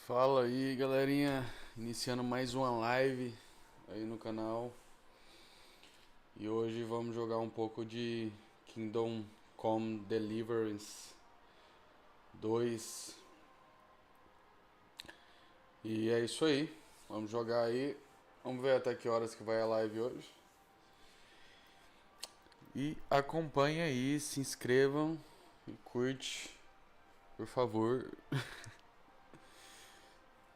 Fala aí, galerinha, iniciando mais uma live aí no canal. E hoje vamos jogar um pouco de Kingdom Come Deliverance 2. E é isso aí, vamos jogar aí. Vamos ver até que horas que vai a live hoje. E acompanha aí, se inscrevam e curte, por favor.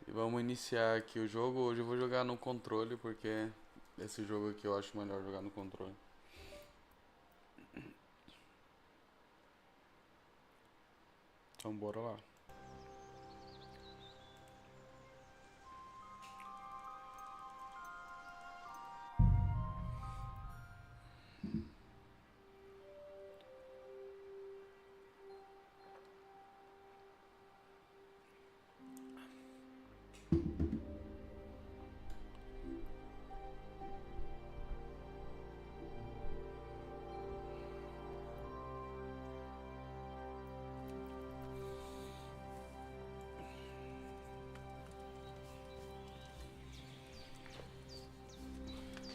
E vamos iniciar aqui o jogo. Hoje eu vou jogar no controle, porque esse jogo aqui eu acho melhor jogar no controle. Então bora lá.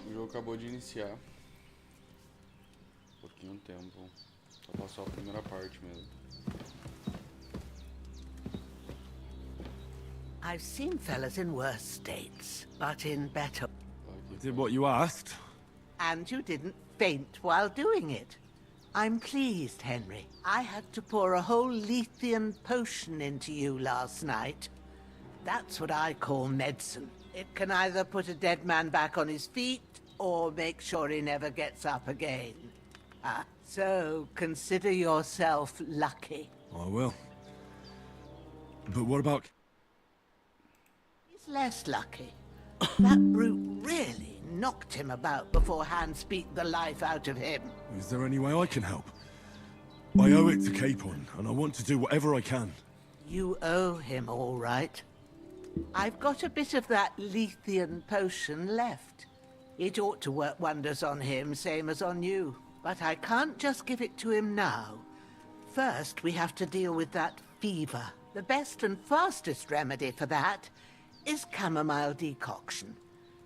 O jogo acabou de iniciar. Um pouquinho tempo. Só passou a primeira parte mesmo. I've seen fellas in worse states, but in better. Tá I aqui, did what you asked. And you didn't faint while doing it. I'm pleased, Henry. I had to pour a whole Lethean potion into you last night. That's what I call medicine. It can either put a dead man back on his feet, or make sure he never gets up again. So consider yourself lucky. I will. But what about... He's less lucky. That brute really knocked him about before hands beat the life out of him. Is there any way I can help? I owe it to Capon, and I want to do whatever I can. You owe him all right. I've got a bit of that Lethean potion left. It ought to work wonders on him, same as on you. But I can't just give it to him now. First, we have to deal with that fever. The best and fastest remedy for that is chamomile decoction.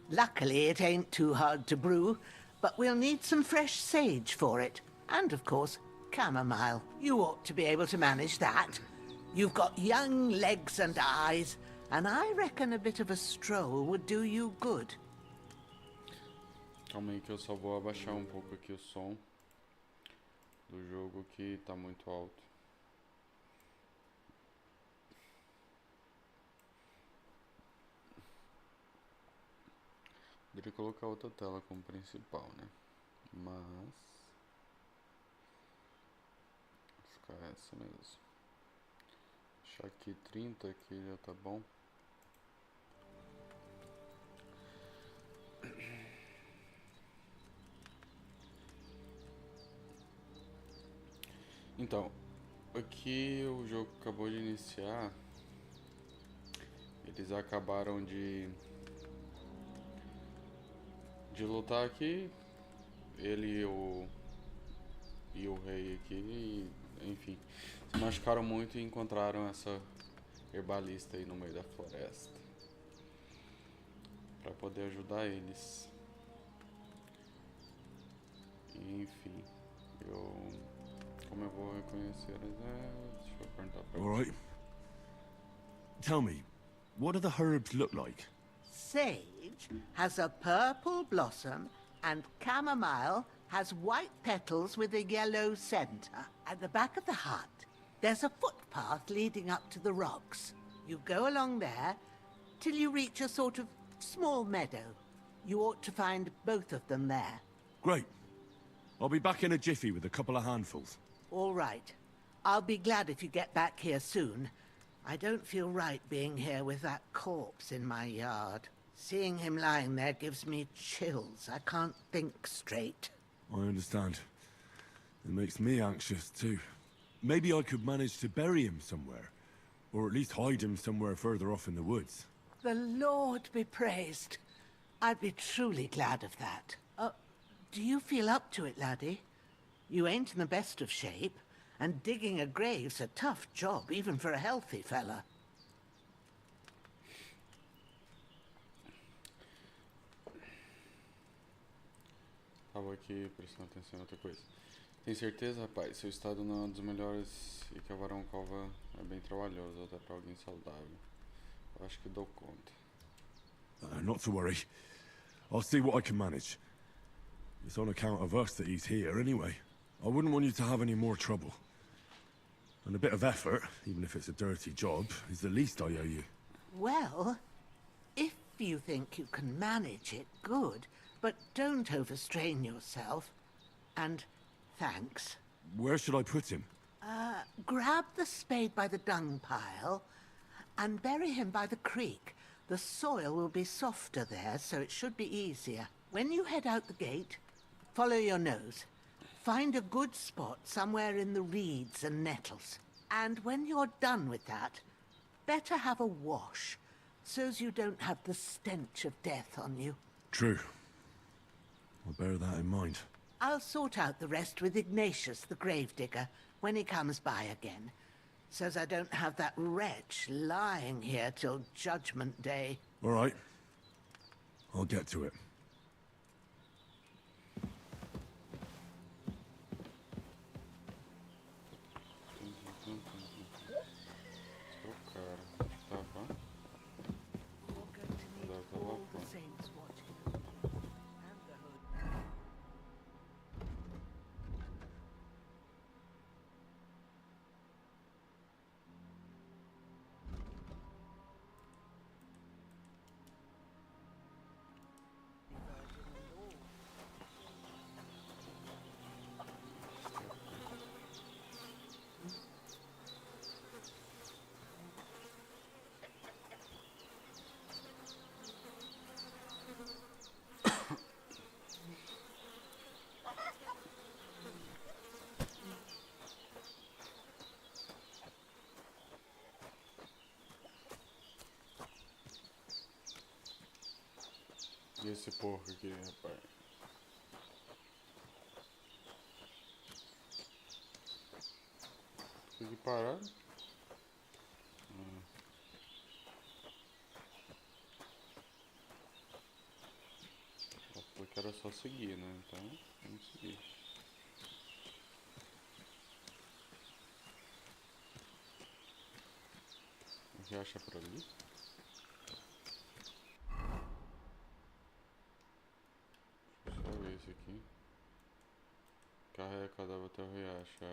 Luckily, it ain't too hard to brew, but we'll need some fresh sage for it. And, of course, chamomile. You ought to be able to manage that. You've got young legs and eyes, and I reckon a bit of a stroll would do you good. Calma aí que eu só vou abaixar um pouco aqui o som do jogo que tá muito alto. Poderia colocar outra tela como principal, né? Mas vou ficar essa mesmo. Deixar aqui 30, aqui já tá bom. Então, aqui o jogo acabou de iniciar. Eles acabaram de lutar aqui. Ele e o rei aqui. E, enfim, se machucaram muito e encontraram essa herbalista aí no meio da floresta para poder ajudar eles. E, enfim, como eu vou reconhecer eles? Deixa eu perguntar pra All right. Tell me, what do the herbs look like? Sage has a purple blossom, and chamomile has white petals with a yellow center. At the back of the hut, there's a footpath leading up to the rocks. You go along there till you reach a sort of small meadow. You ought to find both of them there. Great. I'll be back in a jiffy with a couple of handfuls. All right. I'll be glad if you get back here soon. I don't feel right being here with that corpse in my yard. Seeing him lying there gives me chills. I can't think straight. I understand. It makes me anxious too. Maybe I could manage to bury him somewhere. Or at least hide him somewhere further off in the woods. The Lord be praised. I'd be truly glad of that. Do you feel up to it, laddie? You ain't in the best of shape, and digging a grave's a tough job, even for a healthy fella. Tava aqui prestando atenção em outra coisa. Tem certeza, rapaz? Seu estado não é um dos melhores e cavar uma cova é bem trabalhoso, até pra alguém saudável. Eu acho que dou conta. Not to worry. I'll see what I can manage. It's on account of us that he's here anyway. I wouldn't want you to have any more trouble. And a bit of effort, even if it's a dirty job, is the least I owe you. Well, if you think you can manage it, good. But don't overstrain yourself. And thanks. Where should I put him? Grab the spade by the dung pile and bury him by the creek. The soil will be softer there, so it should be easier. When you head out the gate, follow your nose. Find a good spot somewhere in the reeds and nettles. And when you're done with that, better have a wash, so's you don't have the stench of death on you. True. I'll bear that in mind. I'll sort out the rest with Ignatius, the gravedigger, when he comes by again, so's I don't have that wretch lying here till Judgment Day. All right. I'll get to it. Trocar. Tava. You're going to need all the saints watching. And the holy... E esse porco aqui, rapaz? Fica aqui parado? Ela falou que era só seguir, né? Então, vamos seguir. O que acha por ali? Esse aqui. Carrega cadáver até o riacho.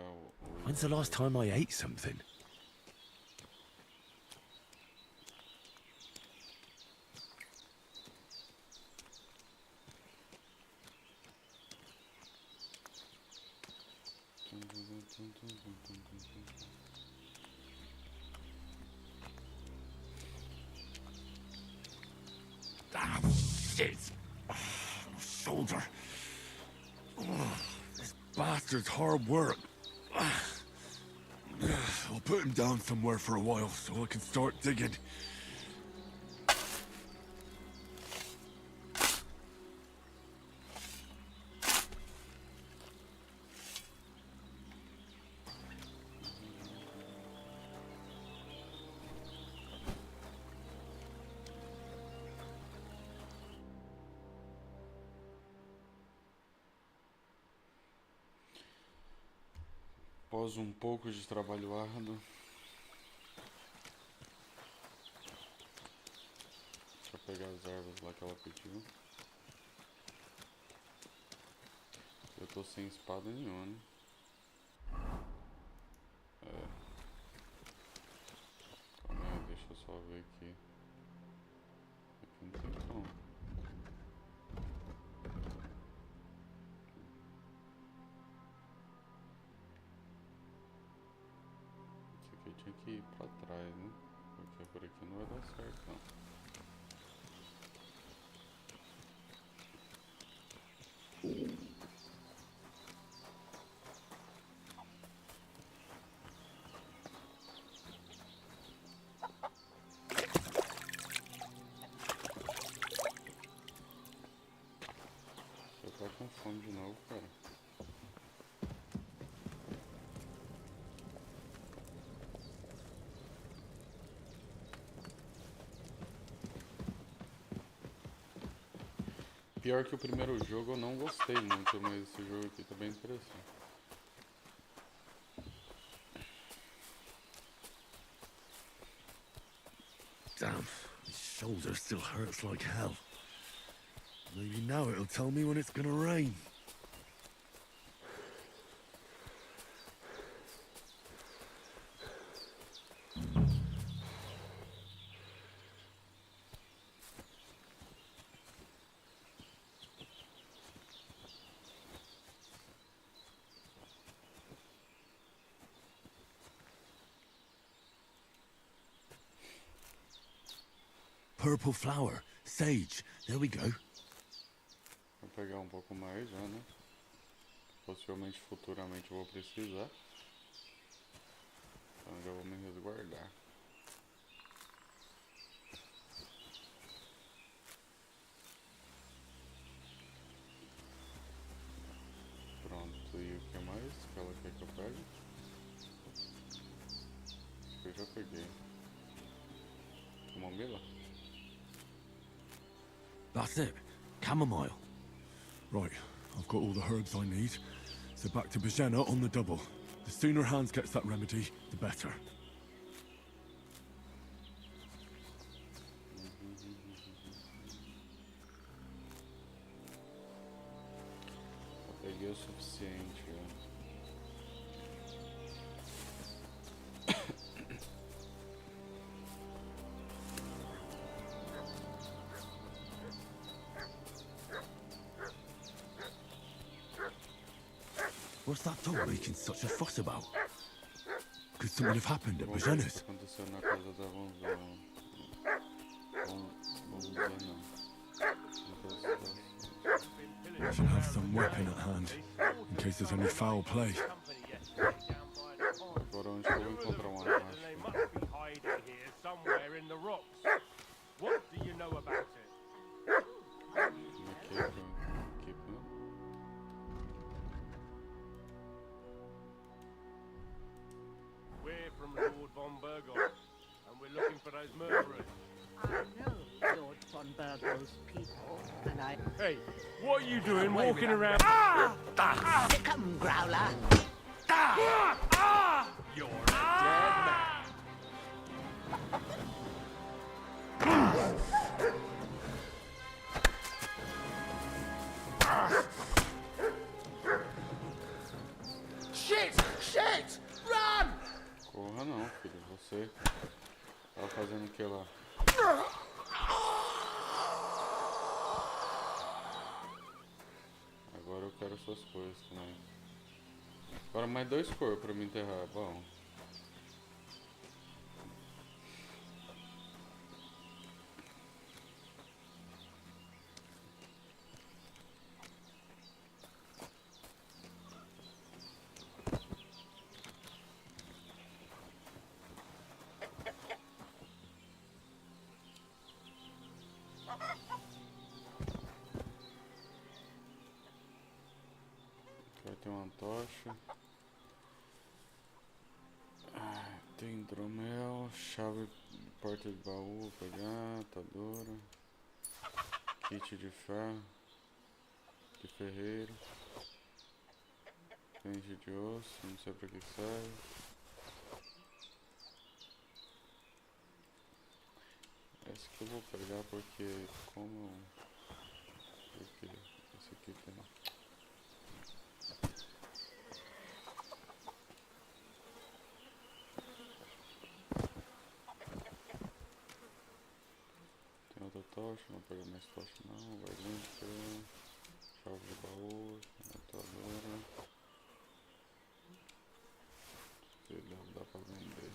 When's the last time I ate something? Ah, shit! Oh, my shoulder. Oh, this bastard's hard work. I'll put him down somewhere for a while so I can start digging. Após um pouco de trabalho árduo, deixa eu pegar as ervas lá que ela pediu. Eu tô sem espada nenhuma, né? Calma aí, deixa eu só ver aqui. Aqui não tem como. Eu tinha que ir pra trás, né? Porque por aqui não vai dar certo, não. Você tá com fome de novo, cara. Pior que o primeiro jogo eu não gostei muito, mas esse jogo aqui tá bem interessante. Damn, his shoulder still hurts like hell. Maybe now it'll tell me when it's gonna rain. Purple flower, sage, there we go. Vou pegar um pouco mais já, né? Possivelmente, futuramente, eu vou precisar. Então já vou me resguardar. Pronto, e o que mais que ela quer que eu pegue? Acho que eu já peguei. Camomila? That's it, chamomile. Right, I've got all the herbs I need, so back to Bajena on the double. The sooner Hans gets that remedy, the better. Eu peguei o suficiente, ó. What's that dog making such a fuss about? Could something have happened at Bajena's? Aconteceu na casa da Vonzona. I should have some weapon at hand, in case there's any foul play. Agora onde que eu vou encontrar uma arma? They must be hiding here somewhere in the rocks. What do you know about it? Aqui, We're from Lord von Burgos, and we're looking for those murderers. I know Lord von Burgo's people, and I... Hey, what are you doing walking around? Come, Growler! You're a dead man. Shit! Shit! Run! Corra não, filho. Você tava fazendo o que lá? Agora eu quero suas coisas também. Agora mais 2 corpos pra me enterrar. Bom. Vai ter uma tocha. Tem hidromel, chave de porta de baú, vou pegar, atadora, kit de ferro, de ferreiro, pente de osso, não sei pra que serve. Esse que eu vou pegar porque como... Porque esse aqui tem... Tem outra tocha, não pega mais tocha não, vai dentro, chave de baú, atadora. Se dá pra vender.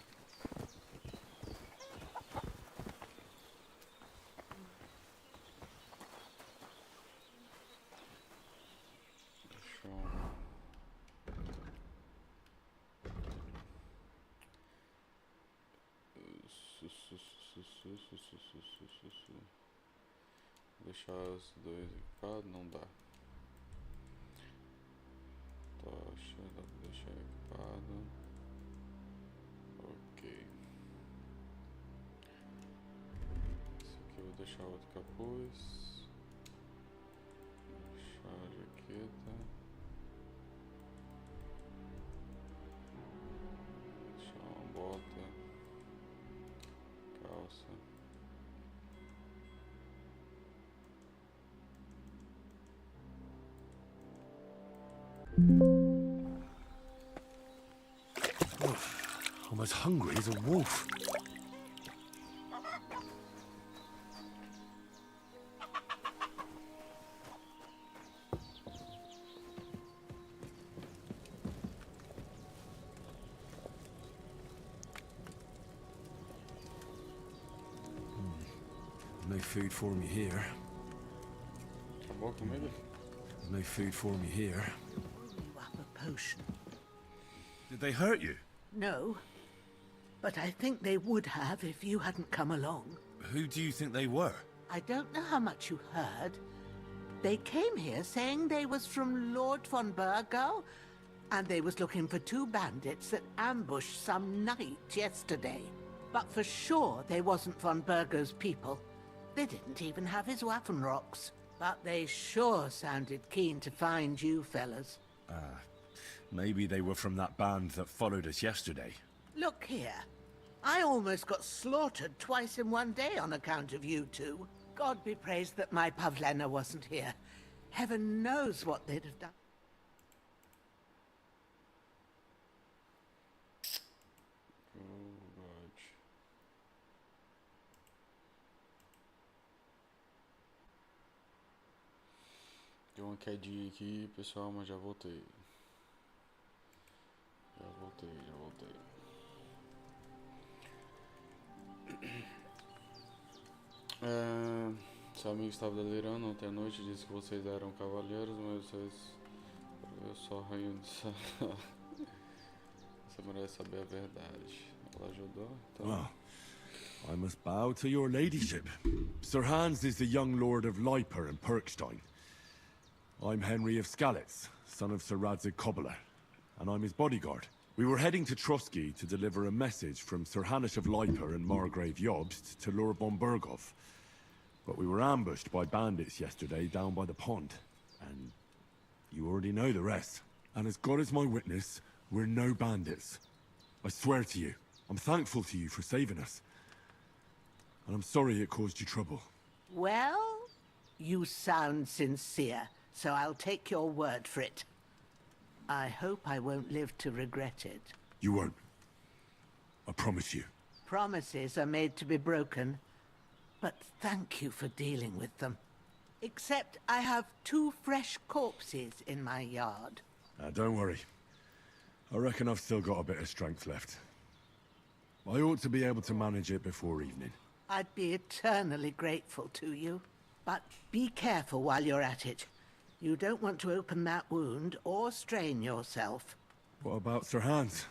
Deixar os dois equipados, não dá. Tocha, dá pra deixar equipado. Ok. Esse aqui eu vou deixar outro capuz. I'm as hungry as a wolf. No food for me here. Acabou a comida? There's no food for me here. You up a potion? Did they hurt you? No. But I think they would have if you hadn't come along. Who do you think they were? I don't know how much you heard. They came here saying they was from Lord von Burgo, and they was looking for 2 bandits that ambushed some knight yesterday. But for sure they wasn't von Burgo's people. They didn't even have his Waffenrocks. But they sure sounded keen to find you fellas. Maybe they were from that band that followed us yesterday. Look here. I almost got slaughtered twice in one day on account of you two. God be praised that my Pavlena wasn't here. Heaven knows what they'd have done. Deu uma quedinha aqui, pessoal, mas já voltei. Já voltei. Seu amigo estava delirando ontem à noite, disse que vocês eram cavalheiros, mas eu só rainho de sa... Você merece saber a verdade. Ela ajudou, então... Well, I must bow to your ladyship. Sir Hans is the young lord of Leiper and Perkstein. I'm Henry of Skalitz, son of Sir Radzig Cobbler, and I'm his bodyguard. We were heading to Trusky to deliver a message from Sir Hanish of Leiper and Margrave Jobst to Lord Bombergov. But we were ambushed by bandits yesterday down by the pond, and you already know the rest. And as God is my witness, we're no bandits. I swear to you, I'm thankful to you for saving us. And I'm sorry it caused you trouble. Well, you sound sincere, so I'll take your word for it. I hope I won't live to regret it. You won't. I promise you. Promises are made to be broken, but thank you for dealing with them. Except I have 2 fresh corpses in my yard. Don't worry. I reckon I've still got a bit of strength left. I ought to be able to manage it before evening. I'd be eternally grateful to you. But be careful while you're at it. You don't want to open that wound or strain yourself. What about Sir Hans?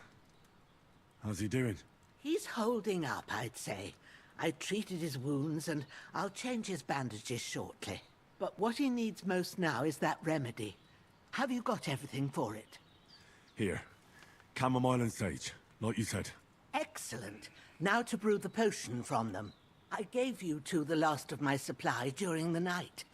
How's he doing? He's holding up, I'd say. I treated his wounds and I'll change his bandages shortly. But what he needs most now is that remedy. Have you got everything for it? Here. Chamomile and sage, like you said. Excellent. Now to brew the potion from them. I gave you 2 the last of my supply during the night.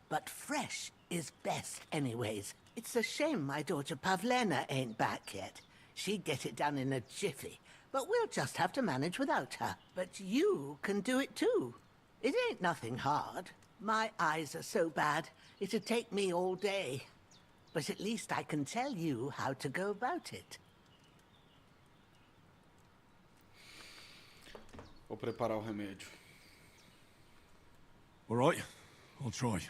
But fresh is best anyways. It's a shame my daughter Pavlena ain't back yet. She'd get it done in a jiffy. But we'll just have to manage without her. But you can do it too. It ain't nothing hard. My eyes are so bad, it'd take me all day. But at least I can tell you how to go about it. Vou preparar o remédio. All right, I'll try.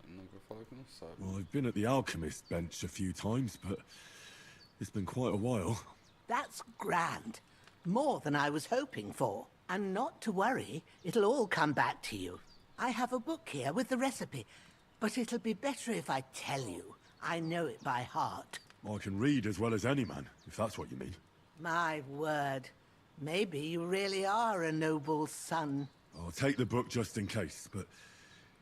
Nunca falei que não sabe. Well, I've been at the alchemist bench a few times, but it's been quite a while. That's grand. More than I was hoping for. And not to worry, it'll all come back to you. I have a book here with the recipe, but it'll be better if I tell you. I know it by heart. I can read as well as any man, if that's what you mean. My word. Maybe you really are a noble son. I'll take the book just in case, but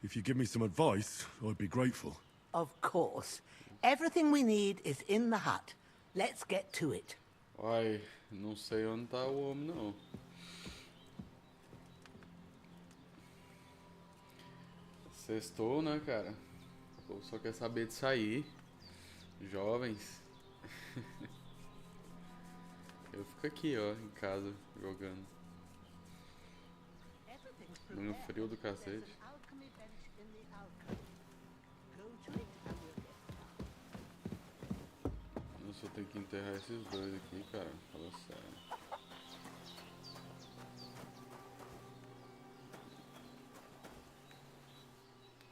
if you give me some advice, I'd be grateful. Of course. Everything we need is in the hut. Let's get to it. Ai, não sei onde tá o homem, não. Sextou, né, cara? O povo só quer saber de sair. Jovens. Eu fico aqui, ó, em casa, jogando. No frio do cacete. eu tenho que enterrar esses dois aqui, cara. Fala sério.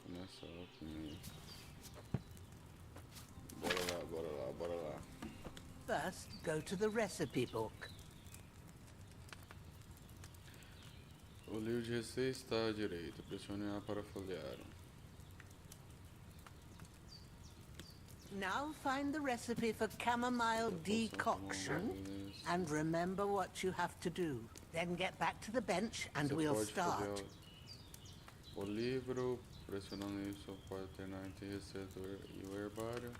Começa aqui. Bora lá, bora lá, bora lá. First, go to the recipe book. O livro de receita está à direita. Pressione A para folhear. Now find the recipe for chamomile decoction and remember what you have to do. Then get back to the bench and Você we'll pode start. folhear o livro, pressionando isso pode alternar entre receita e o herbário.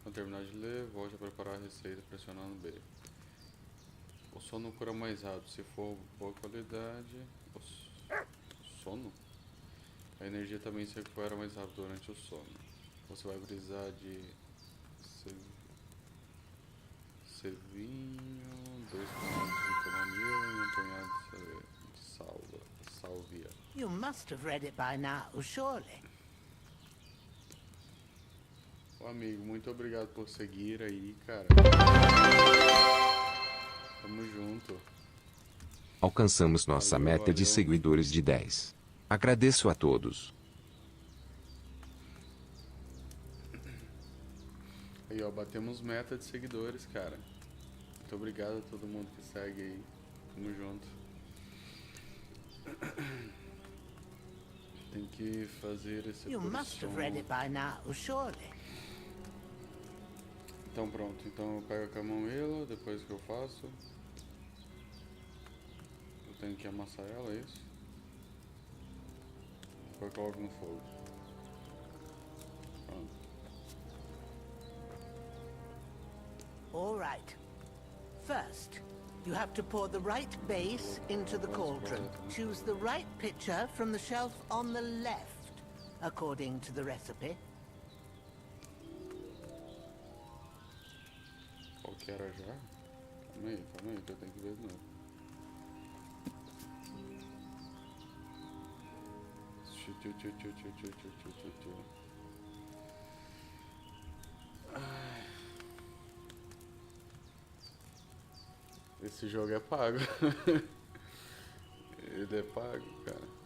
Quando terminar de ler, volte a preparar a receita pressionando B. O sono cura mais rápido, se for boa qualidade. O sono? A energia também se recupera mais rápido durante o sono. Você vai precisar de cevinho, 2 punhados de camomila e 1 punhado de salvia. You must have read it by now, surely. Ô amigo, muito obrigado por seguir aí, cara. Tamo junto. Alcançamos nossa Valeu, meta de valeu. seguidores de 10. Agradeço a todos. Aí, ó, batemos meta de seguidores, cara. Muito obrigado a todo mundo que segue aí. Tamo junto. Tem que fazer esse You must have read it by now, surely. Então pronto, então eu pego a camomila, depois que eu faço. Eu tenho que amassar ela, é isso? Depois coloco no fogo. Pronto. All right. First, you have to pour the right base into the cauldron. Choose the right pitcher from the shelf on the left, according to the recipe. Qual que era já? Calma aí, que eu tenho que ver de novo. Ai. Esse jogo é pago. Ele é pago, cara.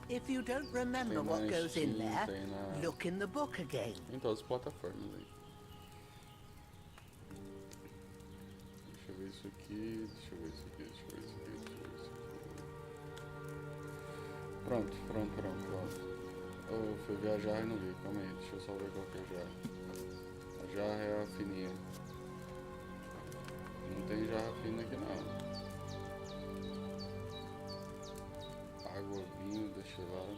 If you don't remember Tem na what goes in Steam, there, tem na- look in the book again. Em todas as plataformas aí. Deixa eu ver isso aqui, deixa eu ver isso aqui, deixa eu ver isso aqui, deixa eu ver isso aqui. Pronto. Eu fui ver a jarra e não vi, calma aí, deixa eu só ver qual que é a jarra. A jarra é a fininha. Não tem jarra fina aqui não. Água, vinho, destilado.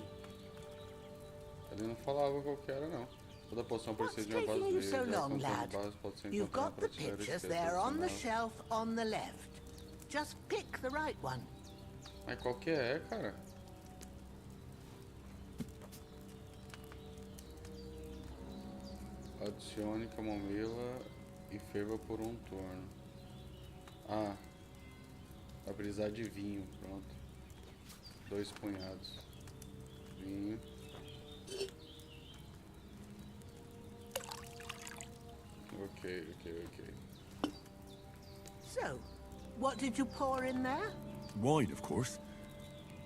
Ele não falava qual que era não. Toda poção What's precisa de uma base taking you verde. so A long, poção de lad? base pode ser You've encontrada got na the prateleira pitchers esquerda there on the adicional. shelf on the left. Just pick the right one. Mas qual que é, cara? Adicione camomila e ferva por um turno. Ah, vai precisar de vinho, pronto. 2 punhados. Vinho. Ok. So, what did you pour in there? Wine, of course.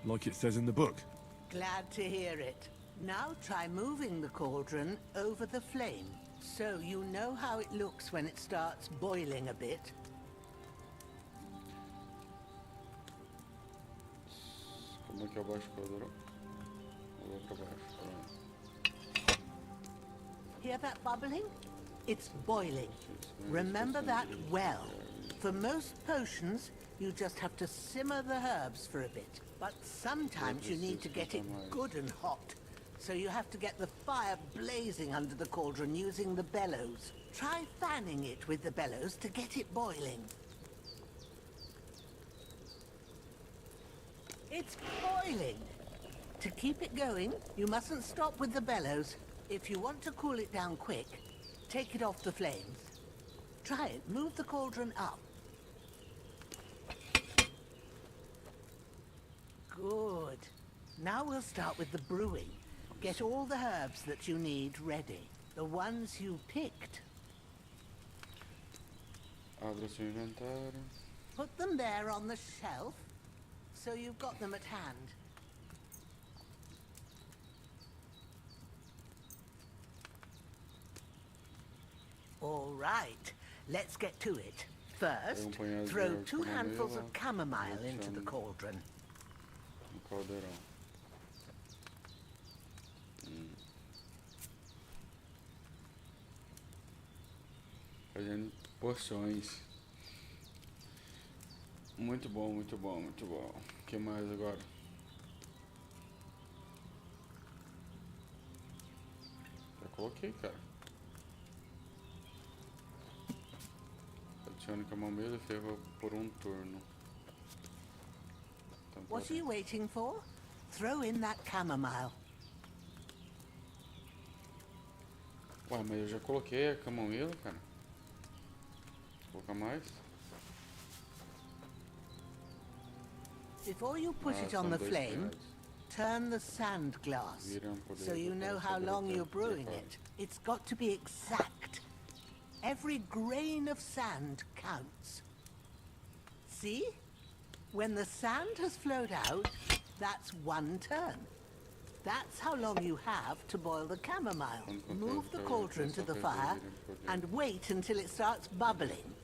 Like it says in the book. Glad to hear it. Now try moving the cauldron over the flame, so you know how it looks when it starts boiling a bit. Como é que eu baixo o caldeiron? Eu vou pra baixo. Hear that bubbling? It's boiling. Remember that well. For most potions, you just have to simmer the herbs for a bit. But sometimes you need to get it good and hot. So you have to get the fire blazing under the cauldron using the bellows. Try fanning it with the bellows to get it boiling. It's boiling! To keep it going, you mustn't stop with the bellows. If you want to cool it down quick, take it off the flames. Try it. Move the cauldron up. Good. Now we'll start with the brewing. Get all the herbs that you need ready. The ones you picked. Abra seu inventário. Put them there on the shelf, so you've got them at hand. All right, let's get to it. First, throw 2 handfuls of chamomile into the cauldron. No caldeirão. Fazendo porções. Muito bom, muito bom, muito bom. O que mais agora? Já coloquei, cara. Adicione camomila e ferva por um turno. Então, What are you waiting for? Throw in that chamomile. Ué, mas eu já coloquei a camomila, cara. Vou colocar mais? Before you put it on the flame, turn the sand glass, so you know how long you're brewing it. It's got to be exact. Every grain of sand counts. See? When the sand has flowed out, that's 1 turn. That's how long you have to boil the chamomile. Move the cauldron to the fire and wait until it starts bubbling.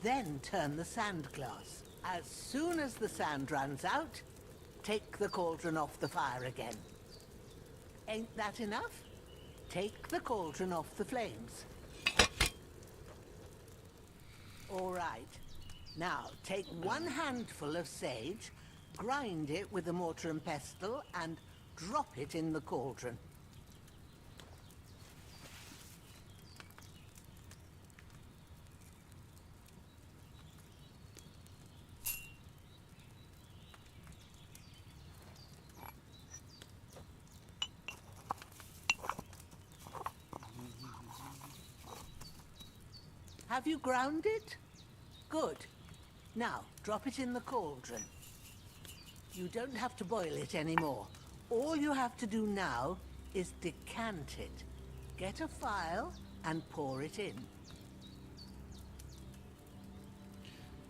Then turn the sand glass. As soon as the sand runs out, take the cauldron off the fire again. Ain't that enough? Take the cauldron off the flames. All right. Now, take 1 handful of sage, grind it with a mortar and pestle, and drop it in the cauldron. Have you ground it? Good. Now, drop it in the cauldron. You don't have to boil it anymore. All you have to do now is decant it. Get a phial and pour it in.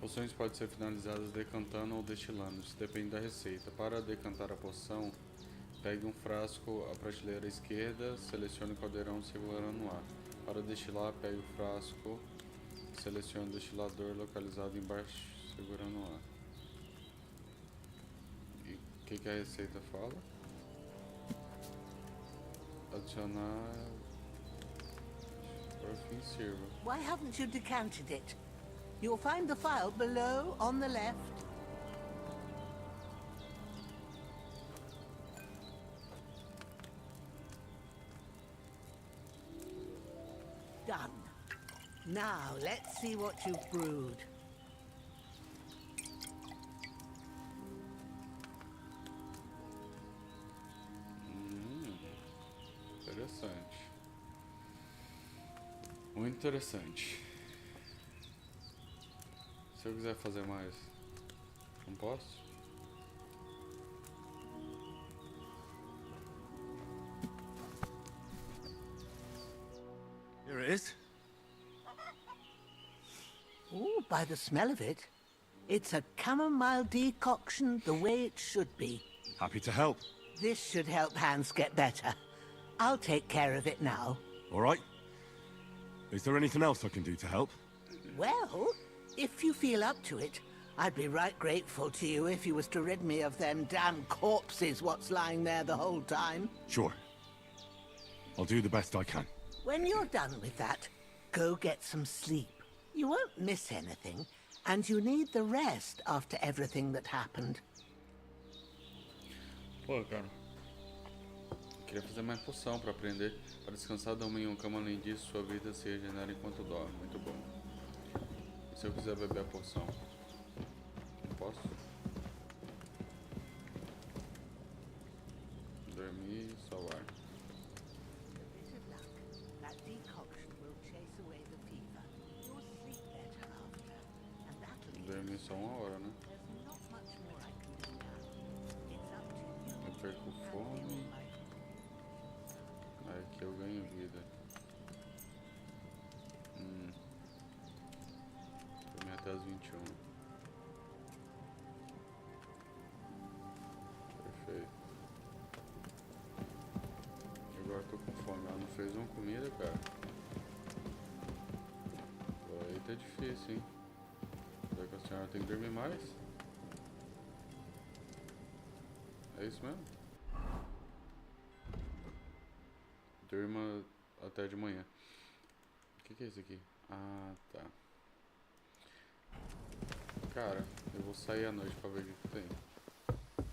Poções podem ser finalizadas decantando ou destilando, isso depende da receita. Para decantar a poção, pegue um frasco à prateleira esquerda, selecione o caldeirão segurando no ar. Para destilar, pegue o frasco, selecione o destilador localizado embaixo, segurando no ar. E o que a receita fala? Adicionar, por fim sirva. Why haven't you decanted it? You'll find the phial below on the left. Done. Now, let's see what you've brewed. Interessante. Muito interessante. Se eu quiser fazer mais, não posso? Here it is. Oh, by the smell of it, it's a chamomile decoction the way it should be. Happy to help. This should help Hans get better. I'll take care of it now. All right. Is there anything else I can do to help? Well, if you feel up to it, I'd be right grateful to you if you was to rid me of them damn corpses what's lying there the whole time. Sure. I'll do the best I can. When you're done with that, go get some sleep. You won't miss anything, and you need the rest after everything that happened. Pô, cara. Queria fazer mais poção pra aprender. Para descansar, dormir em uma cama. Além disso, sua vida se regenera enquanto dorme. Muito bom. E se eu quiser beber a poção? Não posso? Dormir e salvar. With a bit of luck, that decoction will chase away the fever. You'll sleep better after, and that'll Dormir só 1 hora, né? There's not much more I can do now. It's up to you. Eu perco fome. Aí aqui eu ganho vida. até as 21. Perfeito. E agora tô com fome. Ela não fez uma comida, cara. Aí tá difícil, hein? Será que a senhora tem que dormir mais? É isso mesmo? Durma até de manhã. O que é isso aqui? Ah, tá. Cara, eu vou sair à noite pra ver o que tem.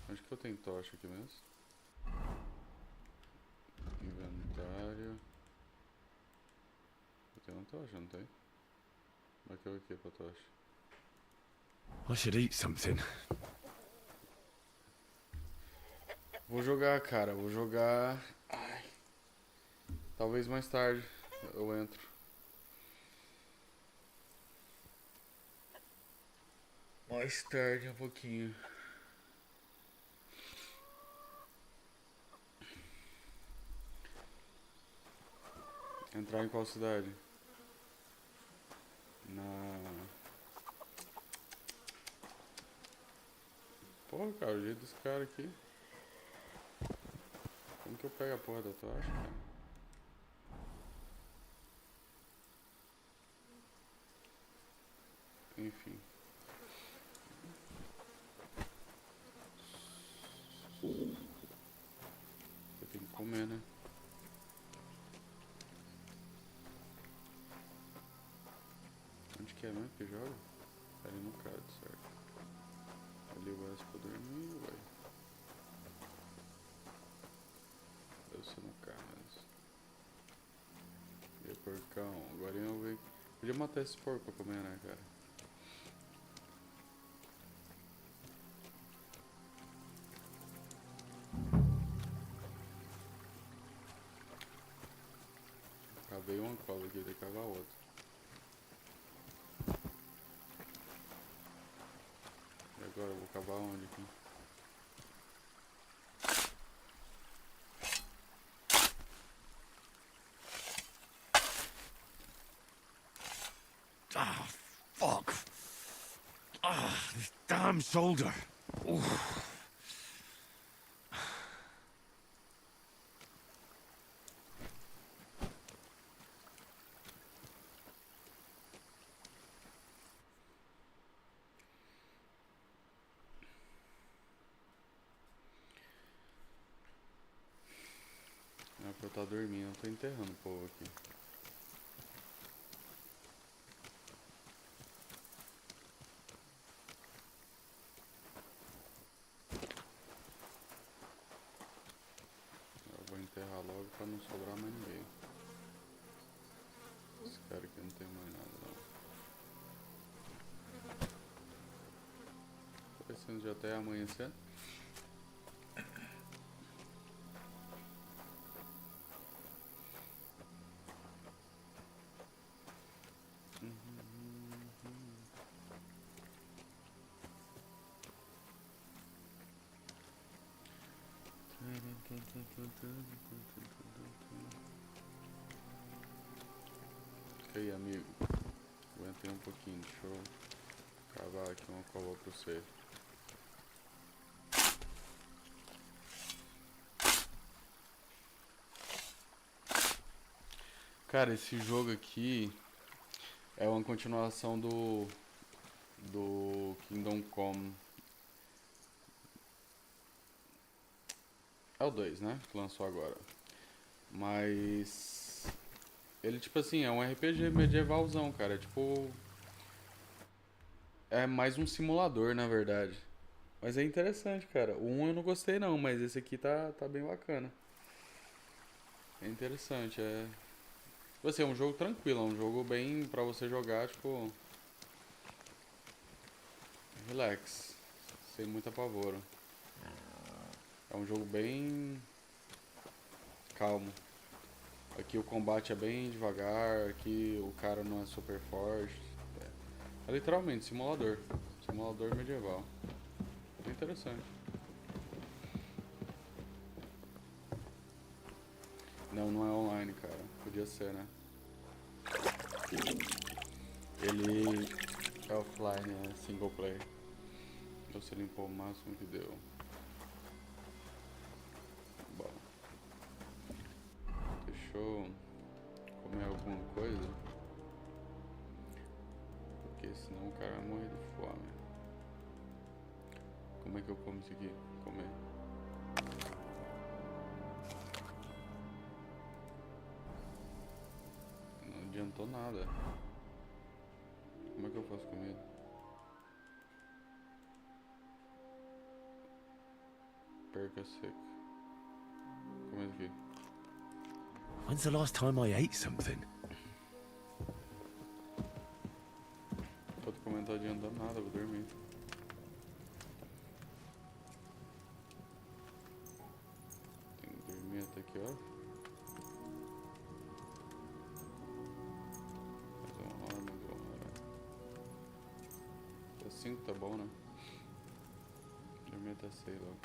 Onde que eu tenho tocha aqui mesmo? Inventário. Eu tenho uma tocha, não tem? Mas que eu aqui pra tocha? I should eat something. Vou jogar, cara. Vou jogar. Ai. Talvez mais tarde eu entro. Mais tarde um pouquinho. Entrar em qual cidade? Porra, cara, o jeito desse cara aqui. Como que eu pego a porra da tocha, cara? Enfim. Eu tenho que comer, né? Onde que é mesmo que joga? Ali no card, certo? Ali vai pra dormir, ué. Deve ser no carro. E aí, porcão? Agora eu vou ver. Podia matar esse porco pra comer, né, cara? Acabei uma cola aqui, tem que cavar outra. E agora eu vou cavar onde aqui? Ah, fuck. Ah, this damn shoulder. Oof. É pra eu estar dormindo, eu tô enterrando o povo aqui. Eu vou enterrar logo pra não sobrar mais ninguém. Esse cara aqui não tem mais nada não. Tô pensando já até amanhecer. E aí, amigo? Aguentei um pouquinho, deixa eu cavar aqui uma cova pra você. Cara, esse jogo aqui é uma continuação do Kingdom Come. É o 2, né? Que lançou agora. Mas ele, tipo assim, é um RPG medievalzão, cara. É tipo. É mais um simulador, na verdade. Mas é interessante, cara. O 1 eu não gostei não, mas esse aqui tá bem bacana. É interessante, é. Tipo assim, é um jogo tranquilo, é um jogo bem pra você jogar, tipo. Relax. Sem muito apavoro. É um jogo bem calmo. Aqui o combate é bem devagar, aqui o cara não é super forte. É literalmente simulador. Simulador medieval. É interessante. Não, não é online, cara. Podia ser, né? Ele É offline, é single player. Você limpou o máximo que deu. Bom. Deixa eu comer alguma coisa. Porque senão o cara vai morrer de fome. Como é que eu como isso aqui? Comer. Não adiantou nada. Como é que eu faço comida? Perca seca. Como é aqui? When's the last time I ate something? Pode comer, não tá adiantando nada, vou dormir. Tem que dormir até que hora? Mais uma hora, mais uma hora. Até 5 tá bom, né? Dormir até 6 logo.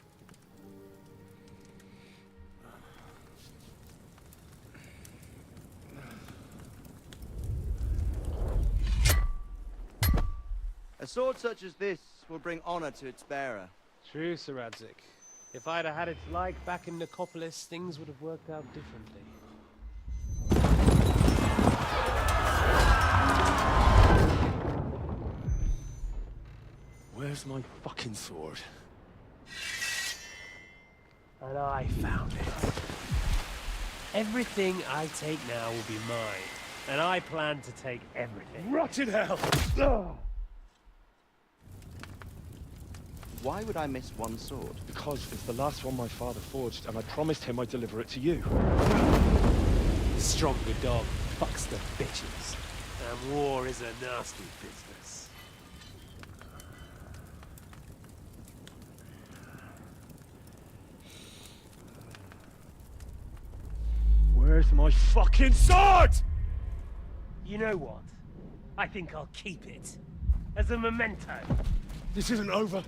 A sword such as this will bring honor to its bearer. True, Sir Radzik. If I'd have had its like back in Nicopolis, things would have worked out differently. Where's my fucking sword? And I found it. Everything I take now will be mine. And I plan to take everything. Rot in hell! Why would I miss one sword? Because it's the last one my father forged, and I promised him I'd deliver it to you. Stronger dog fucks the bitches. And war is a nasty business. Where's my fucking sword? You know what? I think I'll keep it. As a memento. This isn't over.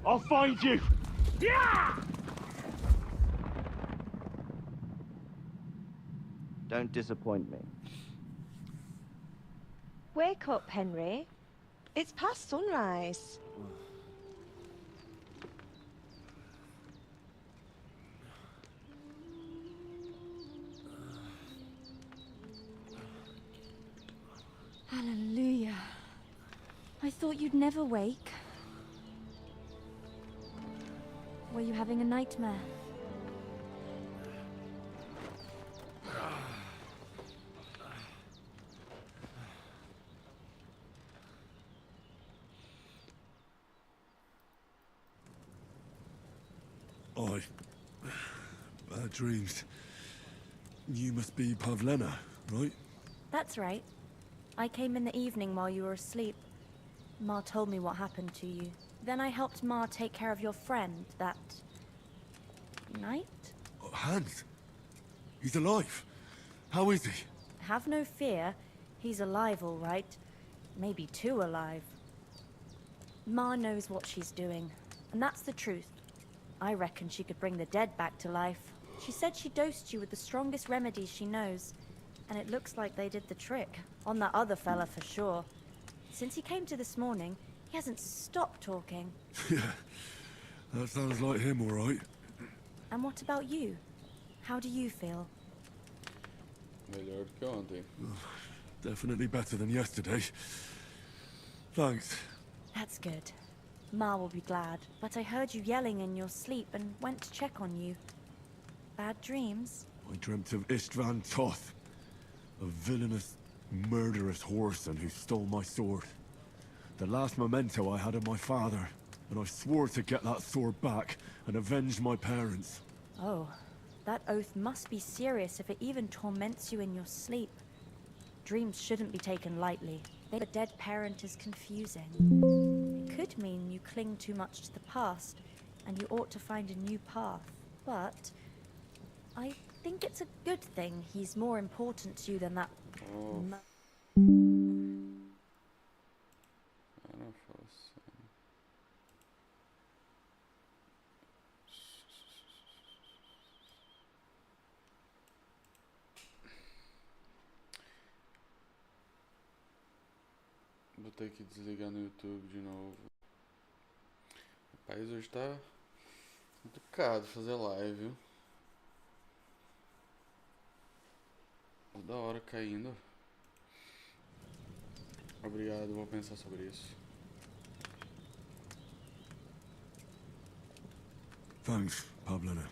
I'll find you! Yeah! Don't disappoint me. Wake up, Henry. It's past sunrise. Hallelujah. I thought you'd never wake. Were you having a nightmare? Bad dreams. You must be Pavlena, right? That's right. I came in the evening while you were asleep. Ma told me what happened to you. Then I helped Ma take care of your friend that night? Hans? He's alive. How is he? Have no fear. He's alive, all right. Maybe too alive. Ma knows what she's doing, and that's the truth. I reckon she could bring the dead back to life. She said she dosed you with the strongest remedies she knows, and it looks like they did the trick. On that other fella for sure. Since he came to this morning, he hasn't stopped talking. Yeah, that sounds like him, all right. And what about you? How do you feel? Melhor que ontem. Definitely better than yesterday. Thanks. That's good. Ma will be glad, but I heard you yelling in your sleep and went to check on you. Bad dreams? I dreamt of Istvan Toth, a villainous, murderous whoreson who stole my sword. The last memento I had of my father, and I swore to get that sword back and avenge my parents. Oh, that oath must be serious if it even torments you in your sleep. Dreams shouldn't be taken lightly. A dead parent is confusing. It could mean you cling too much to the past, and you ought to find a new path. But I think it's a good thing he's more important to you than that. Oh. I don't feel the same. Vou ter que desligar no YouTube de novo. Rapaz, hoje tá complicado fazer live, viu? Toda hora caindo. Obrigado, vou pensar sobre isso. Thanks, Pablina.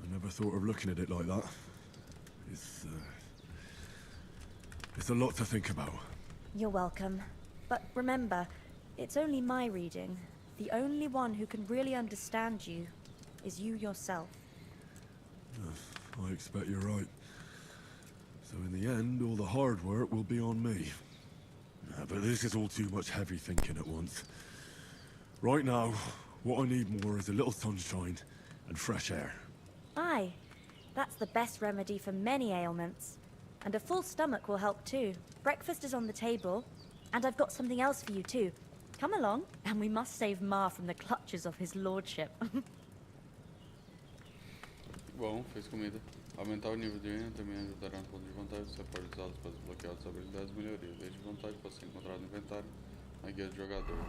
I never thought of looking at it like that. It's a lot to think about. You're welcome. But remember, it's only my reading. The only one who can really understand you is you yourself. I expect you're right. So in the end, all the hard work will be on me. But this is all too much heavy thinking at once. Right now, what I need more is a little sunshine and fresh air. Aye, that's the best remedy for many ailments. And a full stomach will help too. Breakfast is on the table, and I've got something else for you too. Come along, and we must save Ma from the clutches of his lordship. Bom, fez comida. Aumentar o nível de Enha também ajudará no ponto de vontade. Você pode usá-los para desbloquear as habilidades e melhorias. Deixa de vontade pode ser encontrado no inventário, na guia do jogador.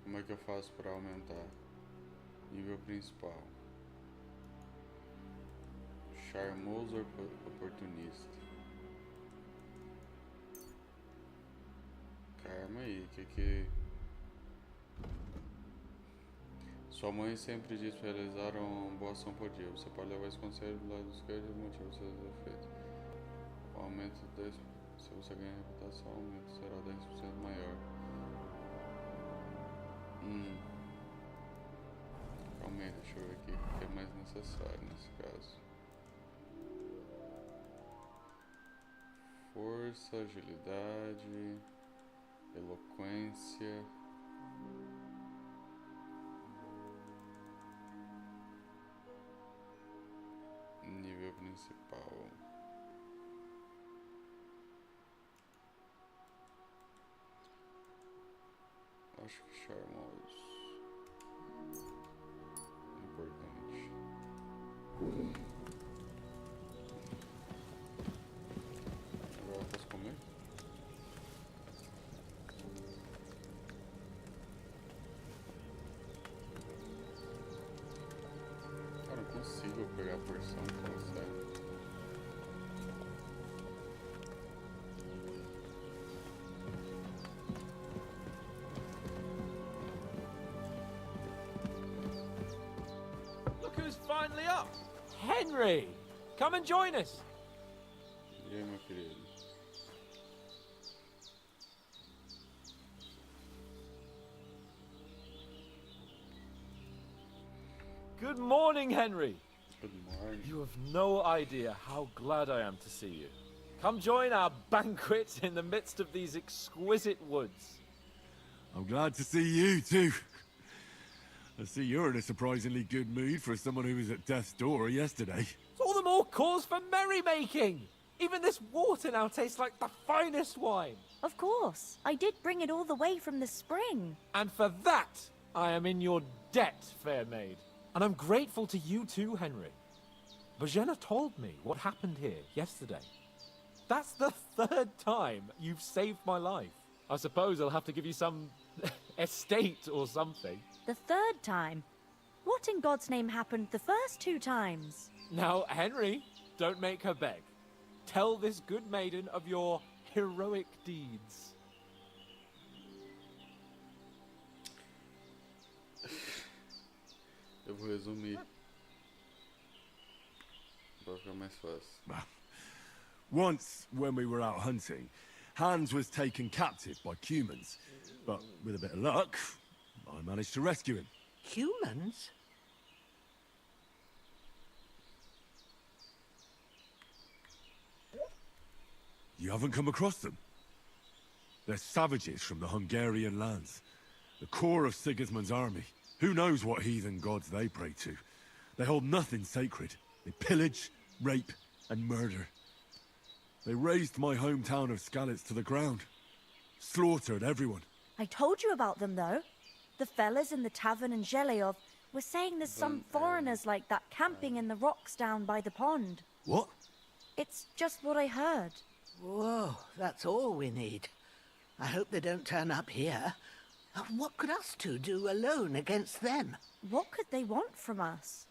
Como é que eu faço para aumentar? Nível principal. Charmoso oportunista. Calma aí, que... Sua mãe sempre diz para realizar uma boa ação por dia. Você pode levar esse conselho do lado esquerdo e o motivo você ter feito. O aumento 10%. Se você ganhar reputação, o aumento será 10% maior. Calma aí, deixa eu ver aqui o que é mais necessário nesse caso. Força, agilidade, eloquência. Nível principal. Acho que charmoso. Importante. Agora eu posso comer? Cara, não consigo pegar a porção, fala sério. Look who's finally up! Henry! Come and join us! E aí, meu querido? Good morning, Henry! Good morning. You have no idea how glad I am to see you. Come join our banquet in the midst of these exquisite woods. I'm glad to see you too. I see you're in a surprisingly good mood for someone who was at death's door yesterday. It's all the more cause for merrymaking! Even this water now tastes like the finest wine. Of course, I did bring it all the way from the spring. And for that, I am in your debt, fair maid. And I'm grateful to you too, Henry. Bojena told me what happened here yesterday. That's the 3rd time you've saved my life. I suppose I'll have to give you some estate or something. The 3rd time? What in God's name happened the first 2 times? Now, Henry, don't make her beg. Tell this good maiden of your heroic deeds. Eu vou resumir para ficar mais fácil. Once, when we were out hunting, Hans was taken captive by humans. But with a bit of luck, I managed to rescue him. Humans? You haven't come across them? They're savages from the Hungarian lands. The core of Sigismund's army. Who knows what heathen gods they pray to? They hold nothing sacred. They pillage, rape, and murder. They razed my hometown of Skalitz to the ground. Slaughtered everyone. I told you about them, though. The fellas in the tavern in Zheleov were saying there's some foreigners like that camping in the rocks down by the pond. What? It's just what I heard. Whoa, that's all we need. I hope they don't turn up here. What could us two do alone against them? What could they want from us?